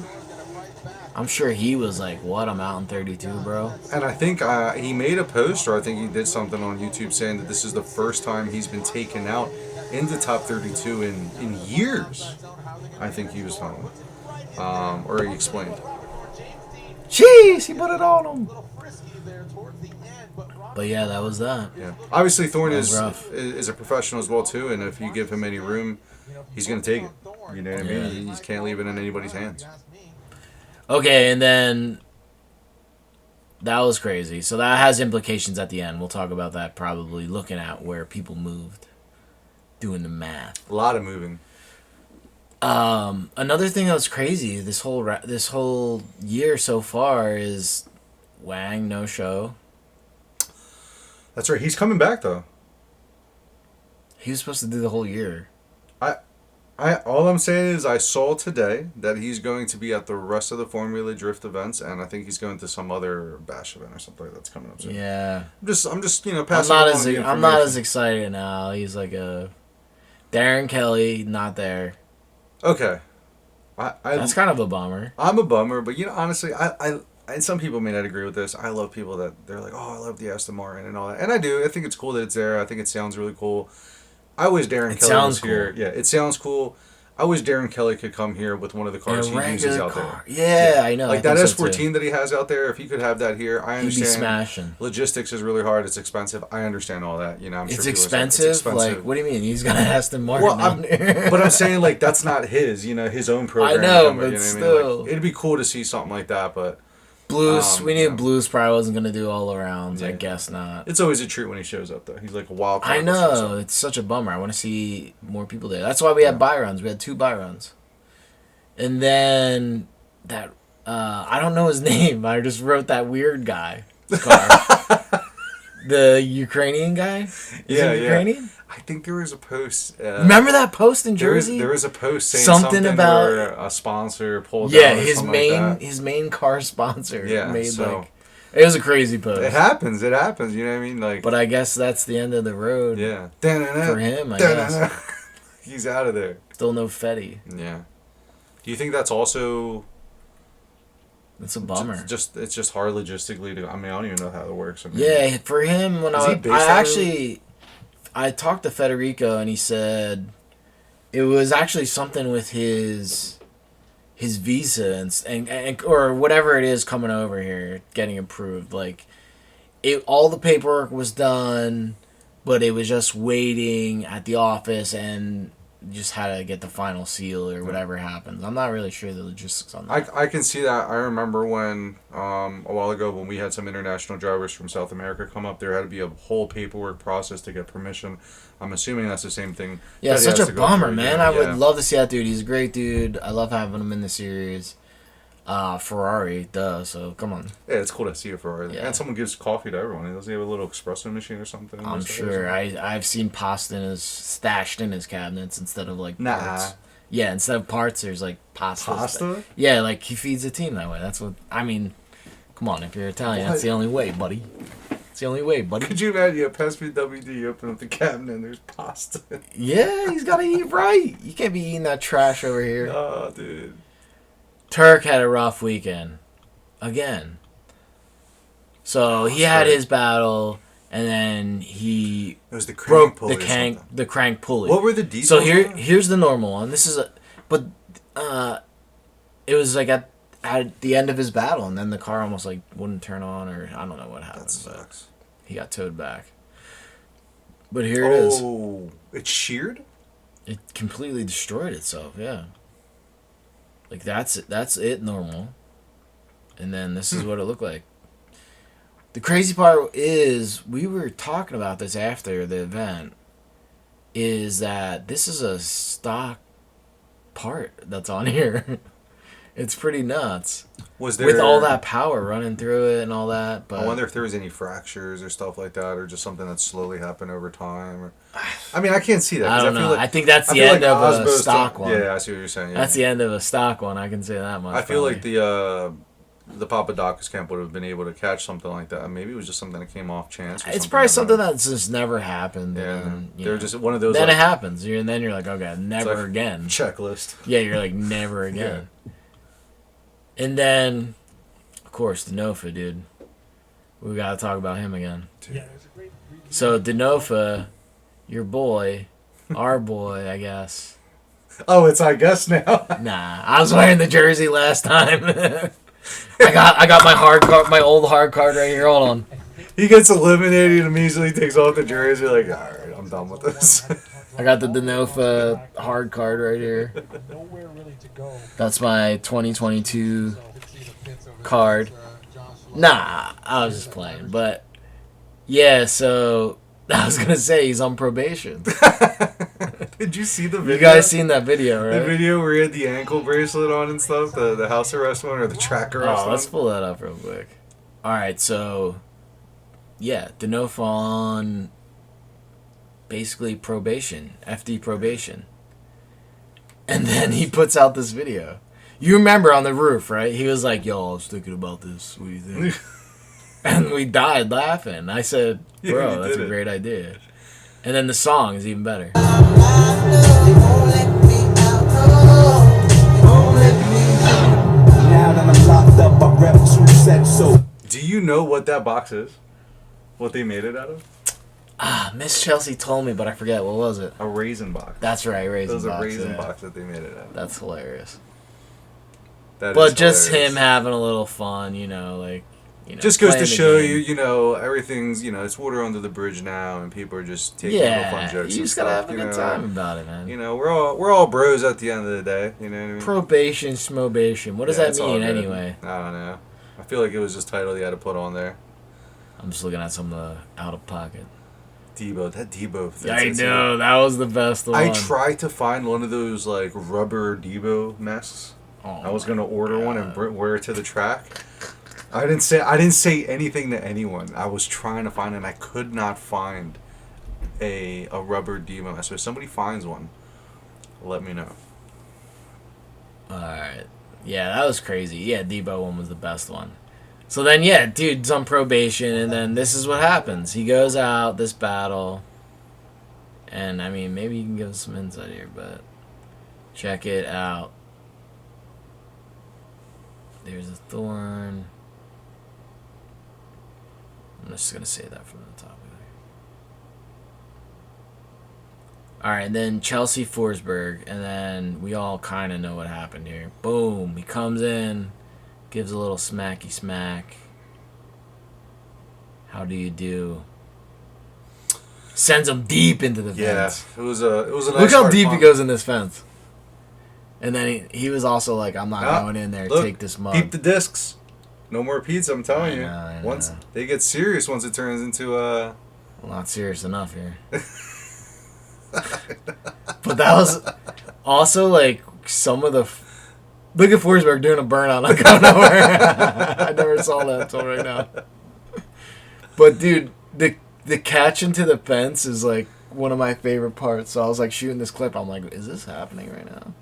I'm sure he was like, what? I'm out in 32, bro. and I think he made a post, or I think he did something on YouTube saying that this is the first time he's been taken out in the top 32 in years. I think he was talking, or he explained. Jeez, he put it on him. But yeah, that was that. Yeah, obviously Thorne That was is rough. a professional as well too, and if you give him any room, he's gonna take it. You know what I mean? Yeah. You just can't leave it in anybody's hands. Okay, and then that was crazy. So that has implications at the end. We'll talk about that probably, looking at where people moved, doing the math. A lot of moving. Another thing that was crazy this whole year so far is Wang no show. That's right. He's coming back though. He was supposed to do the whole year. All I'm saying is I saw today that he's going to be at the rest of the Formula Drift events, and I think he's going to some other bash event or something like that's coming up soon. Yeah, I'm just I'm passing not along as the I'm not as information. excited now. He's like a Darren Kelly, not there. Okay. That's kind of a bummer. I'm a bummer, but honestly, I and some people may not agree with this. I love people that they're like, oh, I love the Aston Martin and all that, and I do. I think it's cool that it's there. I think it sounds really cool. I wish Darren It Kelly sounds was here. cool. Yeah, it sounds cool. I wish Darren Kelly could come here with one of the cars he uses out there. Yeah, I know. Like I that think so, S14 that he has out there, if he could have that here, I too. He'd be understand. smashing. Logistics is really hard. It's expensive. I understand all that. I'm It's sure people are saying expensive? Like, what do you mean? He's got to Aston Martin Well, down there. but I'm saying like that's not his. His own program. know, number, but what I mean? still. Like, it'd be cool to see something like that, but Blues, we knew yeah. Blues probably wasn't going to do all arounds. I Yeah. guess not. it's always a treat when he shows up. Though he's like a wild card. I know. It's such a bummer. I want to see more people there. That's why we had buy runs. We had 2 buy runs. And then that, I don't know his name. I just wrote that weird guy. Car. The Ukrainian guy? Is Yeah, he yeah. Ukrainian? I think there was a post. Remember that post in There Jersey? was a post saying Something something about- where a sponsor pulled Yeah, out or his something main like that. his main car sponsor Yeah, made so- it was a crazy post. It happens. You know what I mean? Like, But I guess that's the end of the road yeah, for him, I guess. He's out of there. Still no Fetty. Yeah. Do you think that's also It's a bummer. it's just hard logistically to? I mean, I don't even know how it works. I mean, Yeah, for him when Is he based out I talked to Federico and he said it was actually something with his visa and or whatever it is coming over here getting approved. Like all the paperwork was done, but it was just waiting at the office and just had to get the final seal or whatever happens. I'm not really sure the logistics on that. I can see that. I remember when a while ago when we had some international drivers from South America come up, there had to be a whole paperwork process to get permission. I'm assuming that's the same thing. Yeah, that he such has a to go bummer, through, man. yeah, I would yeah. love to see that dude. He's a great dude. I love having him in the series. Ferrari, duh. So come on. Yeah, it's cool to see it for her. Yeah. And someone gives coffee to everyone. Does he have a little espresso machine or something? in I'm his sure. house? I've seen pasta stashed in his cabinets instead of like Nah. parts. Yeah, instead of parts, there's like pasta. Pasta? Yeah, like he feeds the team that way. That's what I mean. Come on, if you're Italian, that's What? the only way, buddy. It's the only way, buddy. Could you imagine? You pass me WD, you open up the cabinet, and there's pasta. Yeah, he's got to eat right. You can't be eating that trash over here. Oh, dude. Turk had a rough weekend. Again. So he had his battle, and then he It was the crank broke pulley or something. the crank pulley. What were the details? So on it? here's the normal one. This is it was like at at the end of his battle, and then the car almost like wouldn't turn on, or I don't know what happened. That sucks. But he got towed back. But here it is. Oh, it's sheared? It completely destroyed itself. Yeah. Like that's it normal. And then this is what it looked like. The crazy part is we were talking about this after the event. Is that this is a stock part that's on here. It's pretty nuts. Was there with all that power running through it and all that? But I wonder if there was any fractures or stuff like that, or just something that slowly happened over time. Or, I mean, I can't see that. I don't know. Feel like, I think that's I the feel end like of a Osmo's stock one. Yeah, I see what you're saying. Yeah. That's the end of a stock one. I can say that much. I feel like probably. the Papadakis camp would have been able to catch something like that. Maybe it was just something that came off chance. Or It's probably something that. that's just never happened. Yeah, and, they're just one of those. Then like, it happens, and then you're like, okay, never like again. Checklist. Yeah, you're like never again. And then, of course, Denofa, dude. We gotta talk about him again. Yeah, it was a great. So Denofa, your boy, our boy, I guess. Oh, it's I guess now. Nah, I was wearing the jersey last time. I got my hard card, my old hard card right here. Hold on. He gets eliminated and immediately takes off the jersey. Like, all right, I'm done with this. I got the Denofa hard card right here. Nowhere really to go. That's my 2022 So, card. Nah, I was just playing. But, yeah, so I was going to say he's on probation. Did you see the video? You guys seen that video, right? The video where he had the ankle bracelet on and stuff? The house arrest one or the track arrest Oh, one? let's pull that up real quick. All right, so, yeah, Denofa on basically probation, FD probation. And then he puts out this video. You remember on the roof, right? He was like, yo, I was thinking about this. What do you think? And we died laughing. I said, bro, Yeah, that's a great idea. And then the song is even better. Do you know what that box is? What they made it out of? Miss Chelsea told me, but I forget. What was it? A raisin box. That's right, raisin It was box. a raisin yeah. box that they made it out of. That's hilarious. That But is just hilarious. him having a little fun, you know, like, you know. Just goes to playing the show game. you, you know, everything's, you know, it's water under the bridge now, and people are just taking little fun Yeah, jokes. you and just gotta stuff, have a you good know. time about it, man. You know, we're all bros at the end of the day. You know what I mean? Probation, smobation. What does Yeah, that it's all mean good. anyway? I don't know. I feel like it was just title he had to put on there. I'm just looking at some of the out of pocket. Debo, that Debo. I know, that was the best one. I tried to find one of those like rubber Debo masks. Oh I was my gonna order one and God. wear it to the track. I didn't say anything to anyone. I was trying to find it and I could not find a rubber Debo mask. So if somebody finds one, let me know. Alright. Yeah, that was crazy. Yeah, Debo one was the best one. So then, yeah, dude's on probation, and then this is what happens. He goes out, this battle, and, I mean, maybe you can give us some insight here, but check it out. There's a thorn. I'm just going to say that from the top. Alright, and then Chelsea Forsberg, and then we all kind of know what happened here. Boom, he comes in. Gives a little smacky smack. How do you do? Sends him deep into the Yeah, fence. it was a nice. Look how hard deep he bump. goes in this fence. And then he was also like, I'm not Ah, going in there. look, Take this mug. Peep the discs. No more pizza. I'm telling I you. know, I know. Once they get serious, once it turns into Well, not serious enough here. But that was also like some of the. Look at Forsberg doing a burnout like out of nowhere. I never saw that until right now. But dude, the catch into the fence is like one of my favorite parts. So I was like shooting this clip. I'm like, is this happening right now?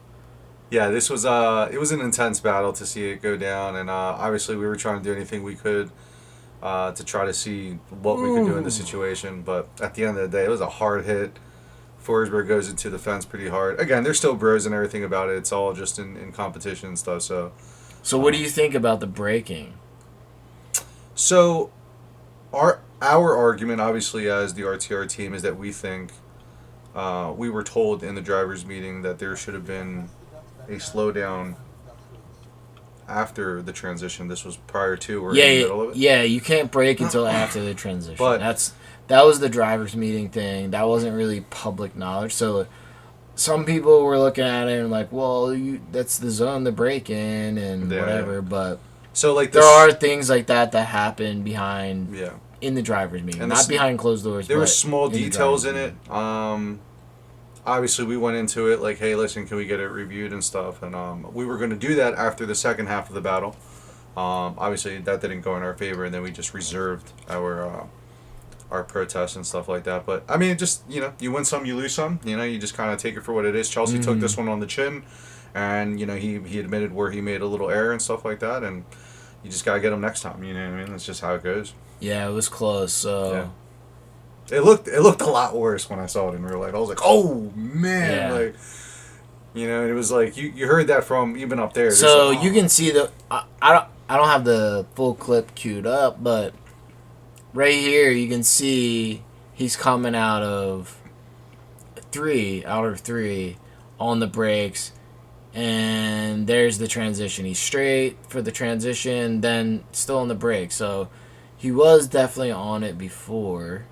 Yeah, this was it was an intense battle to see it go down, and obviously we were trying to do anything we could to try to see what we could do in the situation. But at the end of the day, it was a hard hit. Forsberg goes into the fence pretty hard. Again, they're still bros and everything about it. It's all just in competition and stuff. So what do you think about the breaking? So, our argument, obviously, as the RTR team, is that we think we were told in the drivers' meeting that there should have been a slowdown after the transition. This was prior to or in Yeah, the middle of it. yeah, you can't break until after the transition. But- that was the drivers' meeting thing. That wasn't really public knowledge. So some people were looking at it and like, well, that's the zone to break in and Yeah, whatever. yeah. But So like there this, are things like that happen behind yeah. in the drivers' meeting, And not behind closed doors. There were but small in the details in drivers' it. meeting. Obviously, we went into it like, hey, listen, can we get it reviewed and stuff? And we were going to do that after the second half of the battle. Obviously, that didn't go in our favor, and then we just reserved our protests and stuff like that. But I mean, just you win some, you lose some. You just kind of take it for what it is. Chelsea took this one on the chin, and he admitted where he made a little error and stuff like that, and you just gotta get him next time. You know what I mean? That's just how it goes. Yeah, it was close. So. Yeah. It looked a lot worse when I saw it in real life. I was like, oh man, Yeah. like it was like you heard that from even up there. So Like, you can see I don't have the full clip queued up, but right here you can see he's coming out of three on the brakes, and there's the transition. He's straight for the transition, then still on the brake. So he was definitely on it before.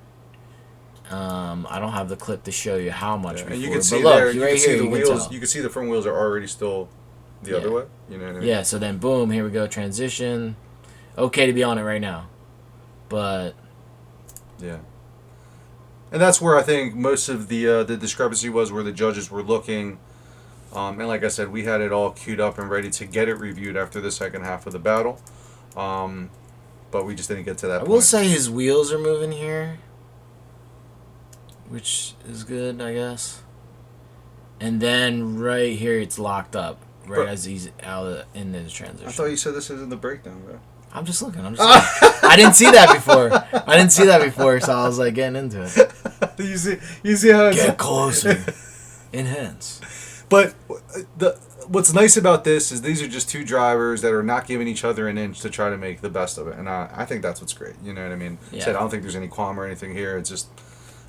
I don't have the clip to show you how much before. and you can see but look, there, you right can see here, the you can wheels. tell. You can see the front wheels are already still the other Yeah. way. You know what I mean? Yeah, so then boom, here we go, transition. Okay to be on it right now. But Yeah. And that's where I think most of the discrepancy was, where the judges were looking. And like I said, we had it all queued up and ready to get it reviewed after the second half of the battle. But we just didn't get to that I point. will say his wheels are moving here, which is good, I guess. And then right here it's locked up, right Bro. as he's out in his transition. I thought you said this is in the breakdown, bro. I'm just looking. I didn't see that before. So I was like getting into it. you see how it's Get closer. Enhance. But what's nice about this is these are just two drivers that are not giving each other an inch to try to make the best of it, and I think that's what's great. You know what I mean? Yeah. Said I don't think there's any qualm or anything here. It's just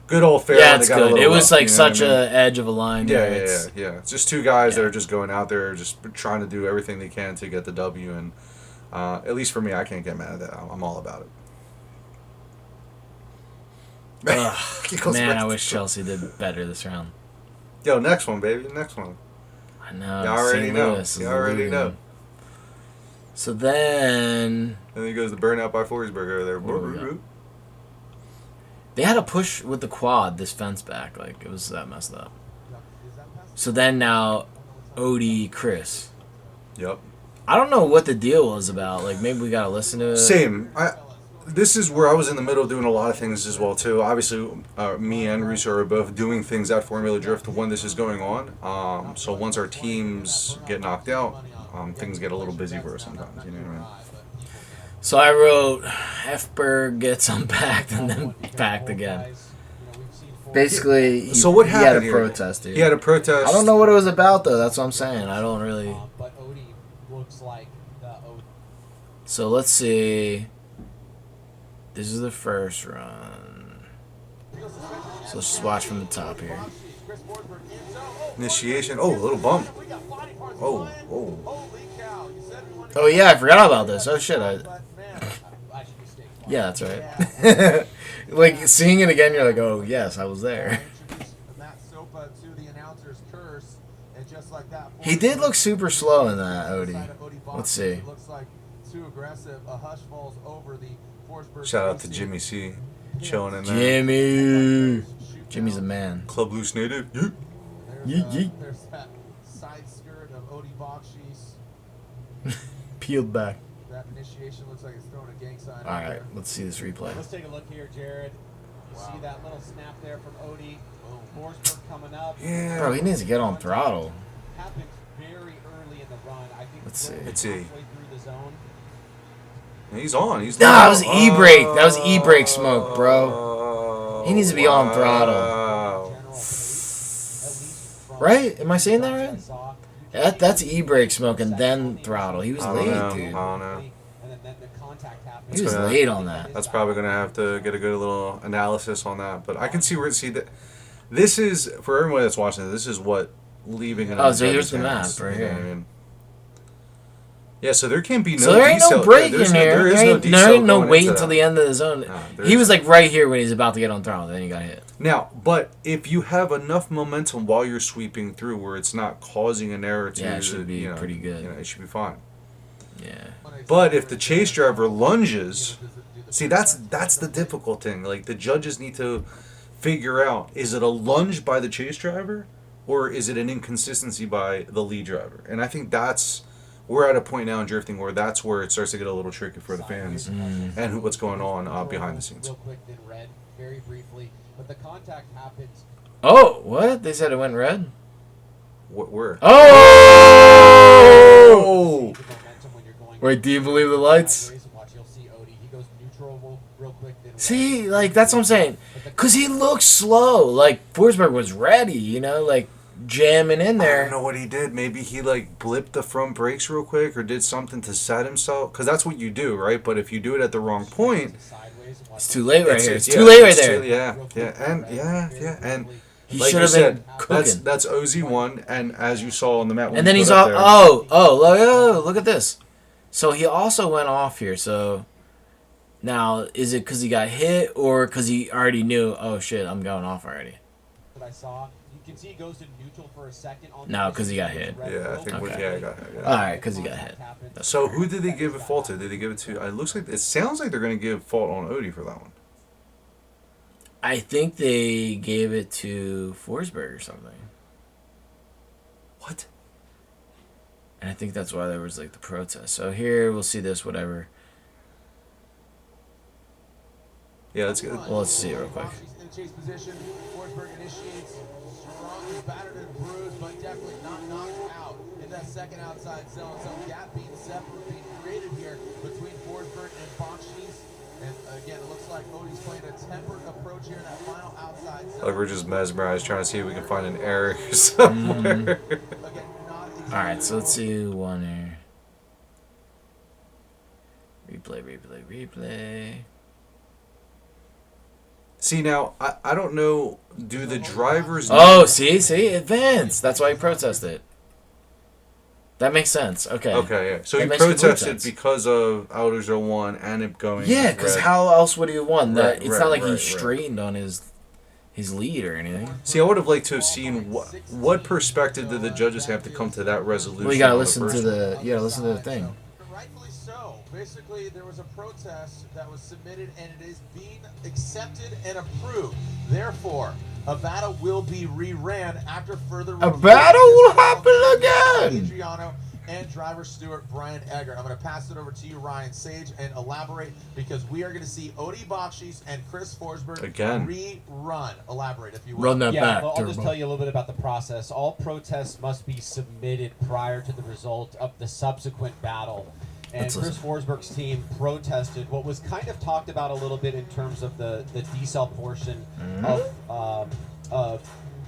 good old fair. Yeah, and it's they got a good. little It was rough, like you know what such I mean? a edge of a line. Yeah, there. yeah. It's just two guys that Yeah. are just going out there, just trying to do everything they can to get the W. And at least for me, I can't get mad at that. I'm all about it. Ugh, man, I wish Chelsea did better this round. Yo, next one, baby. Next one. I know. You already St. know. Louis is You already eluding know. them. So then And then he goes to burnout by Forsberg over there. Oh, yeah. They had a push with the quad this fence back. Like, it was that messed up. So then now, Odie, Chris. Yep. I don't know what the deal was about. Like, maybe we got to listen to it. Same. This is where I was in the middle doing a lot of things as well too. Obviously, me and Russo are both doing things at Formula Drift when this is going on. So once our teams get knocked out, things get a little busy for us sometimes. You know what I mean? So I wrote, Hefberg gets unpacked and then packed again. Basically, So what he happened had a here? protest, dude. He had a protest. I don't know what it was about, though. That's what I'm saying. I don't really... But Odie looks like the Odie. So let's see. This is the first run. So let's just watch from the top here. Initiation. Oh, a little bump. Oh. Oh yeah, I forgot about this. Oh shit. Yeah, that's right. Like seeing it again, you're like, oh yes, I was there. He did look super slow in that, Odie. Let's see. Shout out to Jimmy C. Chilling in there. Jimmy. Jimmy's a man. Club Loose native. Yeah. Yeet. There's that side skirt of Odie Bakshi's. Peeled back. That initiation looks like it's throwing a gang sign. All right, let's see this replay. Let's take a look here, Jared. You see that little snap there from Odie. Forsberg coming up. Yeah. Bro, he needs to get on throttle. Happened very early in the run. I think Let's see. Let's see. halfway through the zone. He's on. He's Nah, that was e-brake. That was e-brake smoke, bro. He needs to be on throttle. Wow. General pace, at least from Right? Am I saying that I right? saw. That's e-brake smoke and then throttle. He was I don't late, know. dude. I don't know. And then the contact happened. He was gonna- late on that. That's probably going to have to get a good little analysis on that. But I can see that. This is, for everyone that's watching this is what leaving it Oh, in so here's judges' the map hands, right you know what here. I mean? Yeah, so there can't be no So there ain't no decel. break There's in no- there. There is There no ain't, decel there ain't no going wait into until that. the end of the zone. No, He there's- was like right here when he's about to get on throttle. Then he got hit. Now, but if you have enough momentum while you're sweeping through where it's not causing an error to Yeah, it should be you know, pretty good. You know, it should be fine. Yeah. But if the chase driver lunges, see that's the difficult thing. Like the judges need to figure out, is it a lunge by the chase driver or is it an inconsistency by the lead driver? And I think we're at a point now in drifting where that's where it starts to get a little tricky for the fans and what's going on behind the scenes. Real quick, then red, very briefly, but the contact happens. Oh, what? They said it went red? Where? Oh! The momentum when you're going Wait, do you believe the lights? watch, you'll see Odie. He goes neutral real quick, then red. See, like, that's what I'm saying. Because he looks slow. Like, Forsberg was ready, you know, like, jamming in I there. don't know what he did. Maybe he like blipped the front brakes real quick or did something to set himself. Because that's what you do, right? But if you do it at the wrong point, It's too late right here. It's yeah, too late right it's there. And He like should you have been said, cooking. that's OZ1, and as you saw on the map, when And we then he's put up off. there- Look at this. So he also went off here. So now, is it because he got hit or because he already knew, oh shit, I'm going off already? That I saw. You can see he goes to neutral for a second. On No, 'cause he got hit. Yeah, I think Okay. yeah, I got hit. Yeah. Alright, because he got hit. So who did they give it fault to? Did they give it to? It looks like it sounds like they're going to give fault on Odie for that one. I think they gave it to Forsberg or something. What? And I think that's why there was like the protest. So here, we'll see this, whatever. Yeah, let's get. Well, let's see it real quick. In chase position, Forsberg initiates strongly battered and bruised, but definitely not knocked out in that second outside zone. Some gap being created here between Forsberg and Bakshi's. And again, it looks like Odie's playing a tempered approach here in that final outside zone. Like we're just mesmerized trying to see if we can find an error somewhere. Again, not exactly Alright, so let's see one here. Replay. See now, I don't know. Do the drivers? Oh, see, advance. That's why he protested. That makes sense. Okay. Okay, yeah. So That he makes complete protested sense. because of Outer Zone 1 and it going. Yeah, because red. how else would he have won? That Right, it's right, not like right, he right. strained on his lead or anything. See, I would have liked to have seen what perspective did the judges have to come to that resolution. Well, you gotta on the listen first to one? the thing. Rightfully so. Basically, there was a protest that was submitted, and it is being accepted and approved. Therefore, a battle will be reran after further A review. battle This will battle happen between again. Adriano and driver Stewart Brian Egger. I'm going to pass it over to you, Ryan Sage, and elaborate because we are going to see Odie Bakshi's and Chris Forsberg Again. rerun. Elaborate, if you will. Run that Yeah, back, well, I'll just Turbo. tell you a little bit about the process. All protests must be submitted prior to the result of the subsequent battle. And Let's Chris Forsberg's team protested what was kind of talked about a little bit in terms of the decel portion of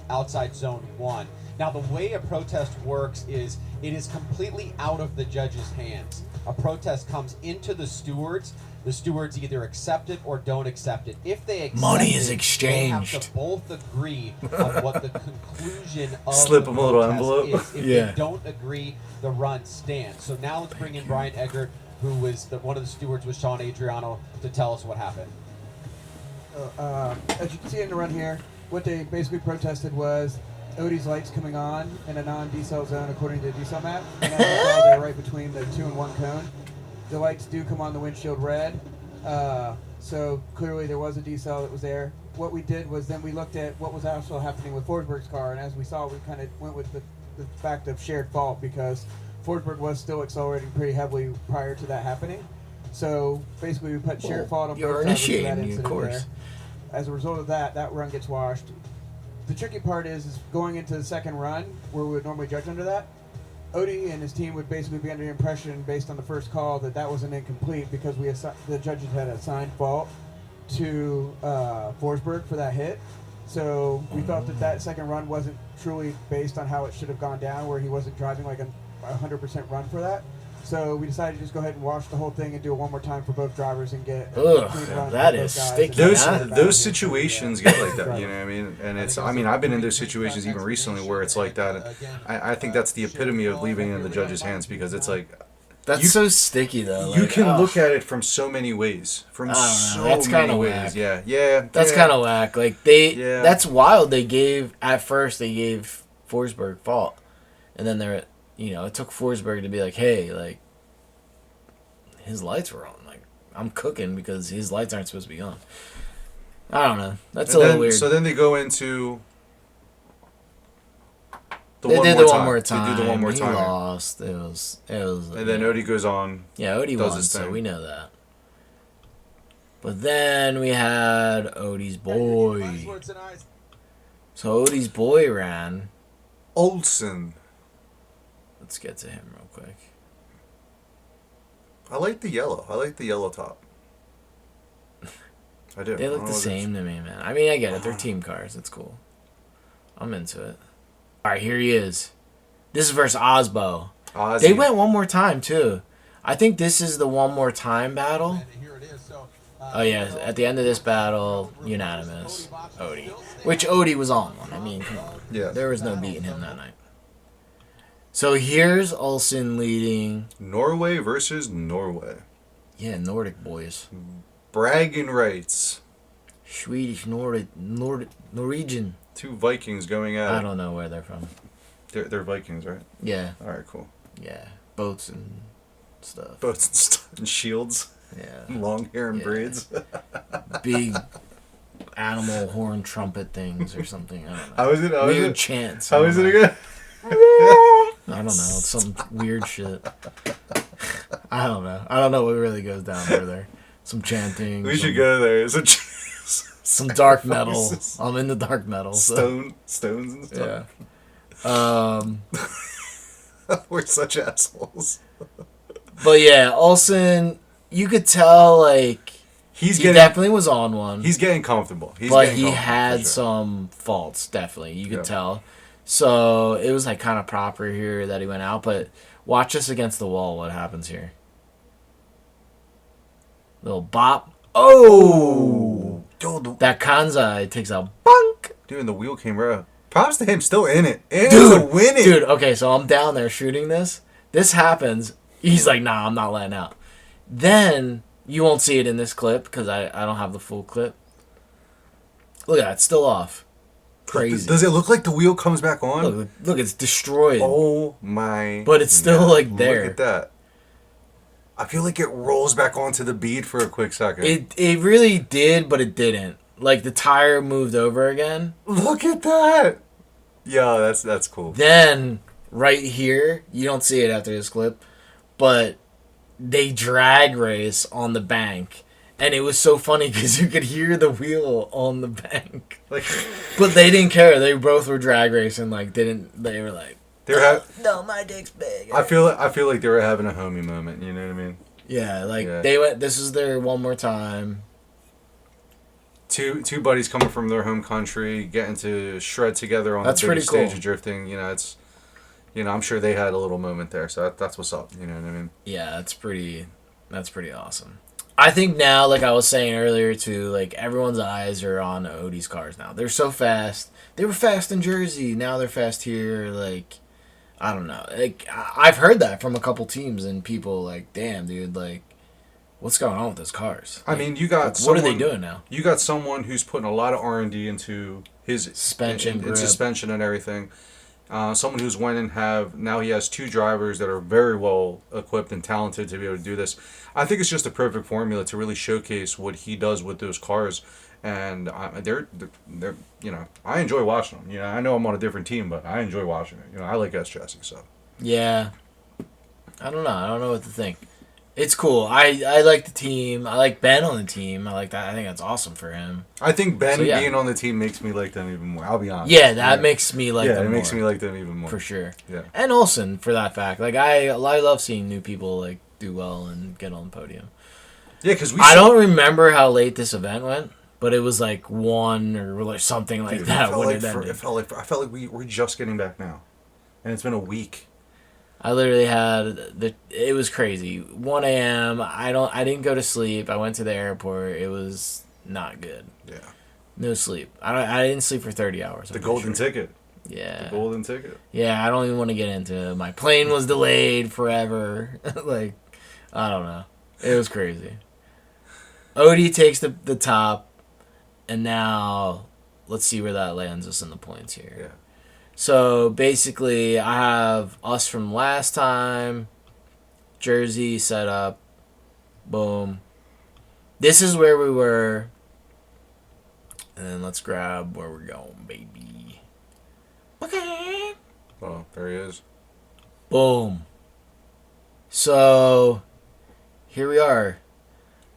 outside zone 1. Now, the way a protest works is it is completely out of the judge's hands. A protest comes into the stewards. The stewards either accept it or don't accept it. If they accept Money is it, exchanged. They have to both agree on what the conclusion of Slip the them a little protest envelope. is. If Yeah. they don't agree, the run stands. So now let's bring in Brian Eggert, who was one of the stewards with Sean Adriano, to tell us what happened. As you can see in the run here, what they basically protested was Odie's lights coming on in a non-decel zone according to the decel map. And as you saw, they're right between the 2 and 1 cone. The lights do come on the windshield red, so clearly there was a decel that was there. What we did was then we looked at what was also happening with Forsberg's car, and as we saw, we kind of went with the fact of shared fault because Forsberg was still accelerating pretty heavily prior to that happening. So basically we put shared fault on You're both drivers for that initiating, of incident course. there. As a result of that, that run gets washed. The tricky part is going into the second run, where we would normally judge under that. Odie and his team would basically be under the impression, based on the first call, that that was an incomplete because the judges had assigned fault to Forsberg for that hit. So we felt that that second run wasn't truly based on how it should have gone down, where he wasn't driving like a 100% run for that. So we decided to just go ahead and wash the whole thing and do it one more time for both drivers and get a clean run for that both is guys. sticky. Those Yeah. those situations get like that, you know what I mean? And it's, I mean, I've been in those situations even recently where it's like that. And I think that's the epitome of leaving it in the judge's hands because it's like, That's so sticky though. You Like, can look at it from so many ways. From so that's many kinda ways. whack. Yeah. That's kind of whack. Like that's wild. They gave Forsberg fault, and then it took Forsberg to be like, hey, like his lights were on. Like I'm cooking because his lights aren't supposed to be on. I don't know. That's a little weird. So then they go into. They did the one more time. They do the one more time. He lost. It was. And then Odie goes on. Yeah, Odie won, so we know that. But then we had Odie's boy. So Odie's boy ran. Olsen. Let's get to him real quick. I like the yellow. I like the yellow top. I do. They look the same to me, man. I mean, I get it. They're team cars. It's cool. I'm into it. All right, here he is. This is versus Osbo. Ozzy. They went one more time, too. I think this is the one more time battle. Oh, yeah. At the end of this battle, unanimous. Odie. Which Odie was on one. I mean, come on. Yeah. There was no beating him that night. So here's Olsen leading. Norway versus Norway. Yeah, Nordic boys. Bragging rights. Swedish, Norwegian. Two Vikings going at it. I don't know where they're from. They're Vikings, right? Yeah. All right, cool. Yeah. Boats and stuff. Boats and stuff and shields. Yeah. Long hair and braids. Big animal horn trumpet things or something. I don't know. How is it? Weird chants. How is it again? I don't know. Some weird shit. I don't know. I don't know what really goes down over there. Some chanting. We should go there. Some dark metal. I'm into dark metal. Stones and stuff. Yeah. We're such assholes. But yeah, Olsen, you could tell like he definitely was on one. He's getting comfortable. But he had some faults, definitely. You could tell. So it was like kind of proper here that he went out. But watch us against the wall. What happens here? Little bop. Oh! Dude, that Kanzai takes a bunk. Dude, and the wheel came right. Props to him, still in it. To win it. Dude, okay, so I'm down there shooting this. This happens. He's like, nah, I'm not letting out. Then, you won't see it in this clip because I don't have the full clip. Look at that, it's still off. Crazy. Does it look like the wheel comes back on? Look, it's destroyed. Oh my. But it's still like there. Look at that. I feel like it rolls back onto the bead for a quick second. It really did, but it didn't. Like the tire moved over again. Look at that. Yeah, that's cool. Then right here, you don't see it after this clip, but they drag race on the bank, and it was so funny because you could hear the wheel on the bank. Like, but they didn't care. They both were drag racing. Like they were like, no, my dick's big. I feel like they were having a homie moment. You know what I mean? Yeah, they went. This is their one more time. Two buddies coming from their home country, getting to shred together on the biggest stage of drifting. You know, it's, I'm sure they had a little moment there. So that's what's up. You know what I mean? Yeah, that's pretty awesome. I think now, like I was saying earlier too, like everyone's eyes are on Odie's cars now. They're so fast. They were fast in Jersey. Now they're fast here. Like, I don't know. Like I've heard that from a couple teams and people like, damn, dude, like, what's going on with those cars? I mean, you got what are they doing now? You got someone who's putting a lot of R&D into his suspension, suspension and everything. Someone who's went and now he has two drivers that are very well equipped and talented to be able to do this. I think it's just a perfect formula to really showcase what he does with those cars. And they're I enjoy watching them. I know I'm on a different team, but I enjoy watching it. I like S chassis, so. Yeah. I don't know what to think. It's cool. I like the team. I like Ben on the team. I like that. I think that's awesome for him. I think Ben being on the team makes me like them even more. I'll be honest. Yeah, that makes me like them more. Yeah, it makes me like them even more. For sure. Yeah. And Olsen, for that fact. Like, I love seeing new people, like, do well and get on the podium. Yeah, because I don't remember how late this event went, but it was, like, 1 or something like that when it ended. I felt like we're just getting back now. And it's been a week. I literally had it was crazy. 1 a.m. I didn't go to sleep. I went to the airport. It was not good. Yeah. No sleep. I didn't sleep for 30 hours. The golden ticket. Yeah. The golden ticket. Yeah, I don't even want to get into it. My plane was delayed forever. Like, I don't know. It was crazy. Odie takes the top, and now let's see where that lands us in the points here. Yeah. So basically, I have us from last time, Jersey set up, boom. This is where we were, and then let's grab where we're going, baby. Okay. Oh, there he is. Boom. So, here we are.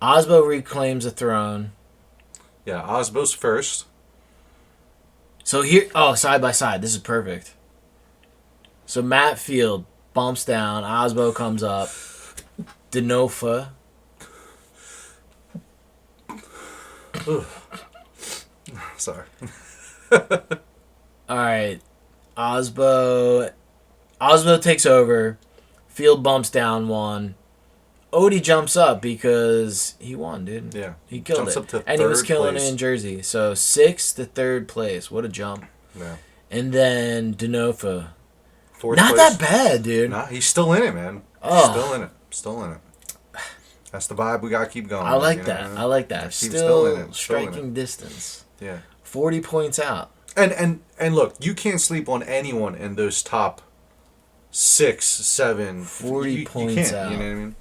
Osbo reclaims the throne. Yeah, Osbo's first. So here, side by side. This is perfect. So Matt Field bumps down. Osbo comes up. Denofa. Sorry. All right. Osbo takes over. Field bumps down one. Odie jumps up because he won, dude. Yeah. He killed Jumps it. up to And he was third killing place. it in Jersey. So 6th to 3rd place. What a jump. Yeah. And then Denofa. Fourth Not place. that bad, dude. Nah, he's still in it, man. Oh. Still in it. Still in it. That's the vibe we gotta keep going. I like you that. know? I like that. Keep Still, in it. striking distance. Yeah. 40 points out. And look, you can't sleep on anyone in those top 6, 7, 40 you points can't, out. You know what I mean?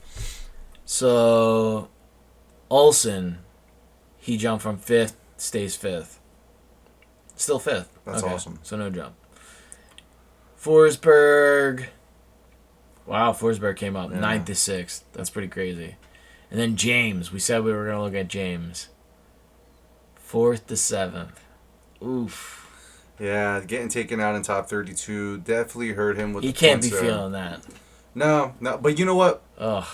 So, Olsen, he jumped from 5th, stays 5th. Still 5th. That's Okay, awesome. So no jump. Forsberg. Wow, Forsberg came up Yeah. 9th to 6th. That's pretty crazy. And then James. We said we were going to look at James. 4th to 7th. Oof. Yeah, getting taken out in top 32 definitely hurt him with He the can't be points there. feeling that. No, but you know what? Ugh.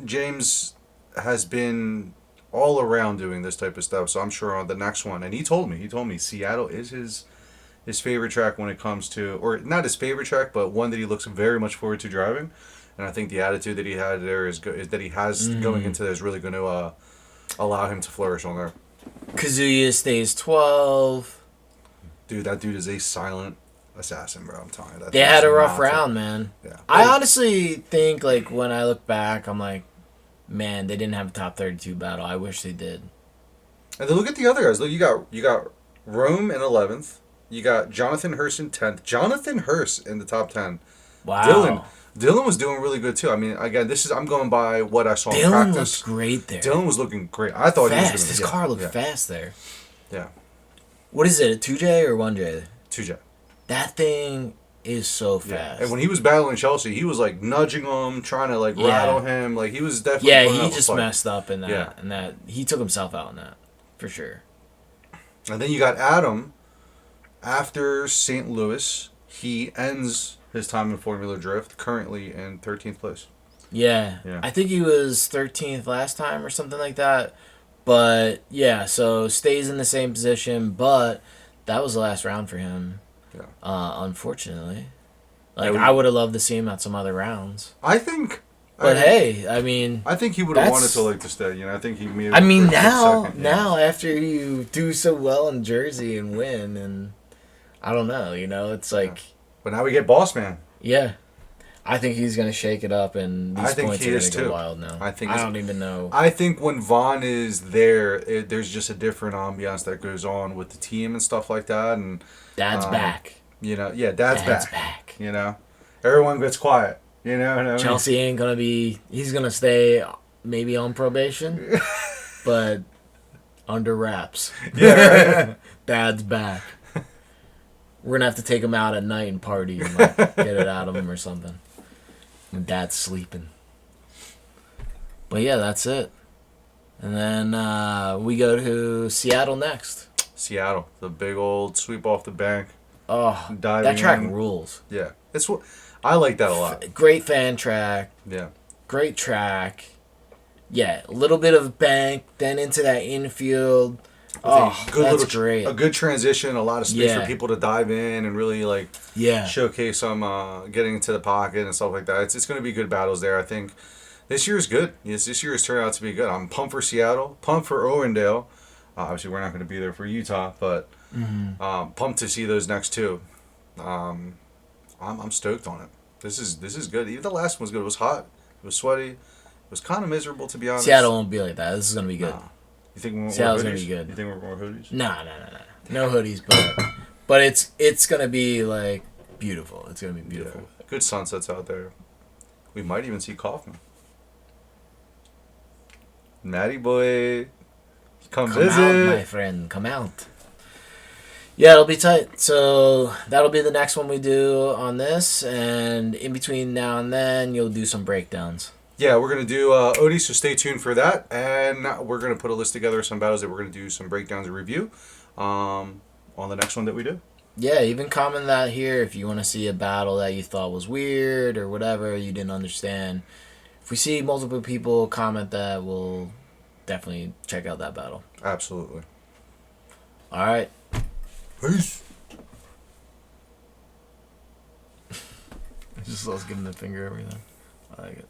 James has been all around doing this type of stuff, so I'm sure on the next one. And he told me Seattle is his favorite track when it comes to, or not his favorite track, but one that he looks very much forward to driving. And I think the attitude that he had there is that he has going into there is really going to allow him to flourish on there. Kazuya stays 12. Dude, that dude is a silent assassin, bro. I'm telling you. That They dude had is a rough not- round, man. Yeah. I honestly think, like, when I look back, I'm like, man, they didn't have a top 32 battle. I wish they did. And then look at the other guys. Look, you got Rome in 11th. You got Jonathan Hurst in 10th. Jonathan Hurst in the top 10. Wow. Dylan was doing really good too. I mean, again, I'm going by what I saw in Dylan practice. looked great there. Dylan was looking great. I thought he was Fast. going His car looked fast there. Yeah. What is it, a 2J or 1J? 2J. That thing is so Yeah. fast. And when he was battling Chelsea, he was like nudging him, trying to like Yeah. rattle him. Like he was definitely. Yeah, putting he up a just fight. messed up in that. Yeah. And that he took himself out in that, for sure. And then you got Adam. After St. Louis, he ends his time in Formula Drift, currently in 13th place. Yeah. Yeah. I think he was 13th last time or something like that. But, yeah, so stays in the same position, but that was the last round for him. Yeah. Unfortunately. Like, Yeah, I would have loved to see him at some other rounds. I think. But hey, I mean... I think he would have wanted that's- to stay. You know, I think he made. I mean, for a now, second, yeah. now after you do so well in Jersey and win, and I don't know, you know, it's like, But now we get Boss Man. yeah, I think he's gonna shake it up, and these I think points he are is gonna go too. wild now. I think I it's- don't even know. I think when Vaughn is there, there's just a different ambiance that goes on with the team and stuff like that, and Dad's back. you know, yeah, Dad's Dad's back. back. You know, everyone gets quiet. You know what I mean? Chelsea ain't gonna be. He's gonna stay maybe on probation, but under wraps. Yeah, right. Dad's back. We're gonna have to take him out at night and party and like, get it out of him or something. And Dad's sleeping. But yeah, that's it. And then we go to Seattle next. Seattle, the big old sweep off the bank. Oh, Diving that track in. rules. Yeah, it's what I like that a lot. Great fan track. Yeah, Great track. Yeah, a little bit of bank, then into that infield. Oh, that's great. A good transition, a lot of space Yeah. for people to dive in and really like Yeah. showcase some getting into the pocket and stuff like that. It's going to be good battles there. I think this year is good. Yes, this year has turned out to be good. I'm pumped for Seattle, pumped for Owendale. Obviously, we're not going to be there for Utah, but Pumped to see those next two. I'm stoked on it. This is good. Even the last one was good. It was hot. It was sweaty. It was kind of miserable, to be honest. Seattle won't be like that. This is gonna be good. Nah. You think we're Seattle's hoodies? gonna be good. You think we're more hoodies? Nah. No hoodies, but it's gonna be like beautiful. It's gonna be beautiful. Yeah. Good sunsets out there. We might even see Kaufman. Matty boy, come visit. Out, my friend. Come out. Yeah, it'll be tight. So that'll be the next one we do on this, and in between now and then, you'll do some breakdowns. Yeah, we're gonna do Odie, so stay tuned for that, and we're gonna put a list together of some battles that we're gonna do some breakdowns and review on the next one that we do. Yeah, even comment that here if you want to see a battle that you thought was weird or whatever you didn't understand. If we see multiple people comment that, we'll definitely check out that battle. Absolutely. All right. Peace. Just let's give him the finger everything. I like it.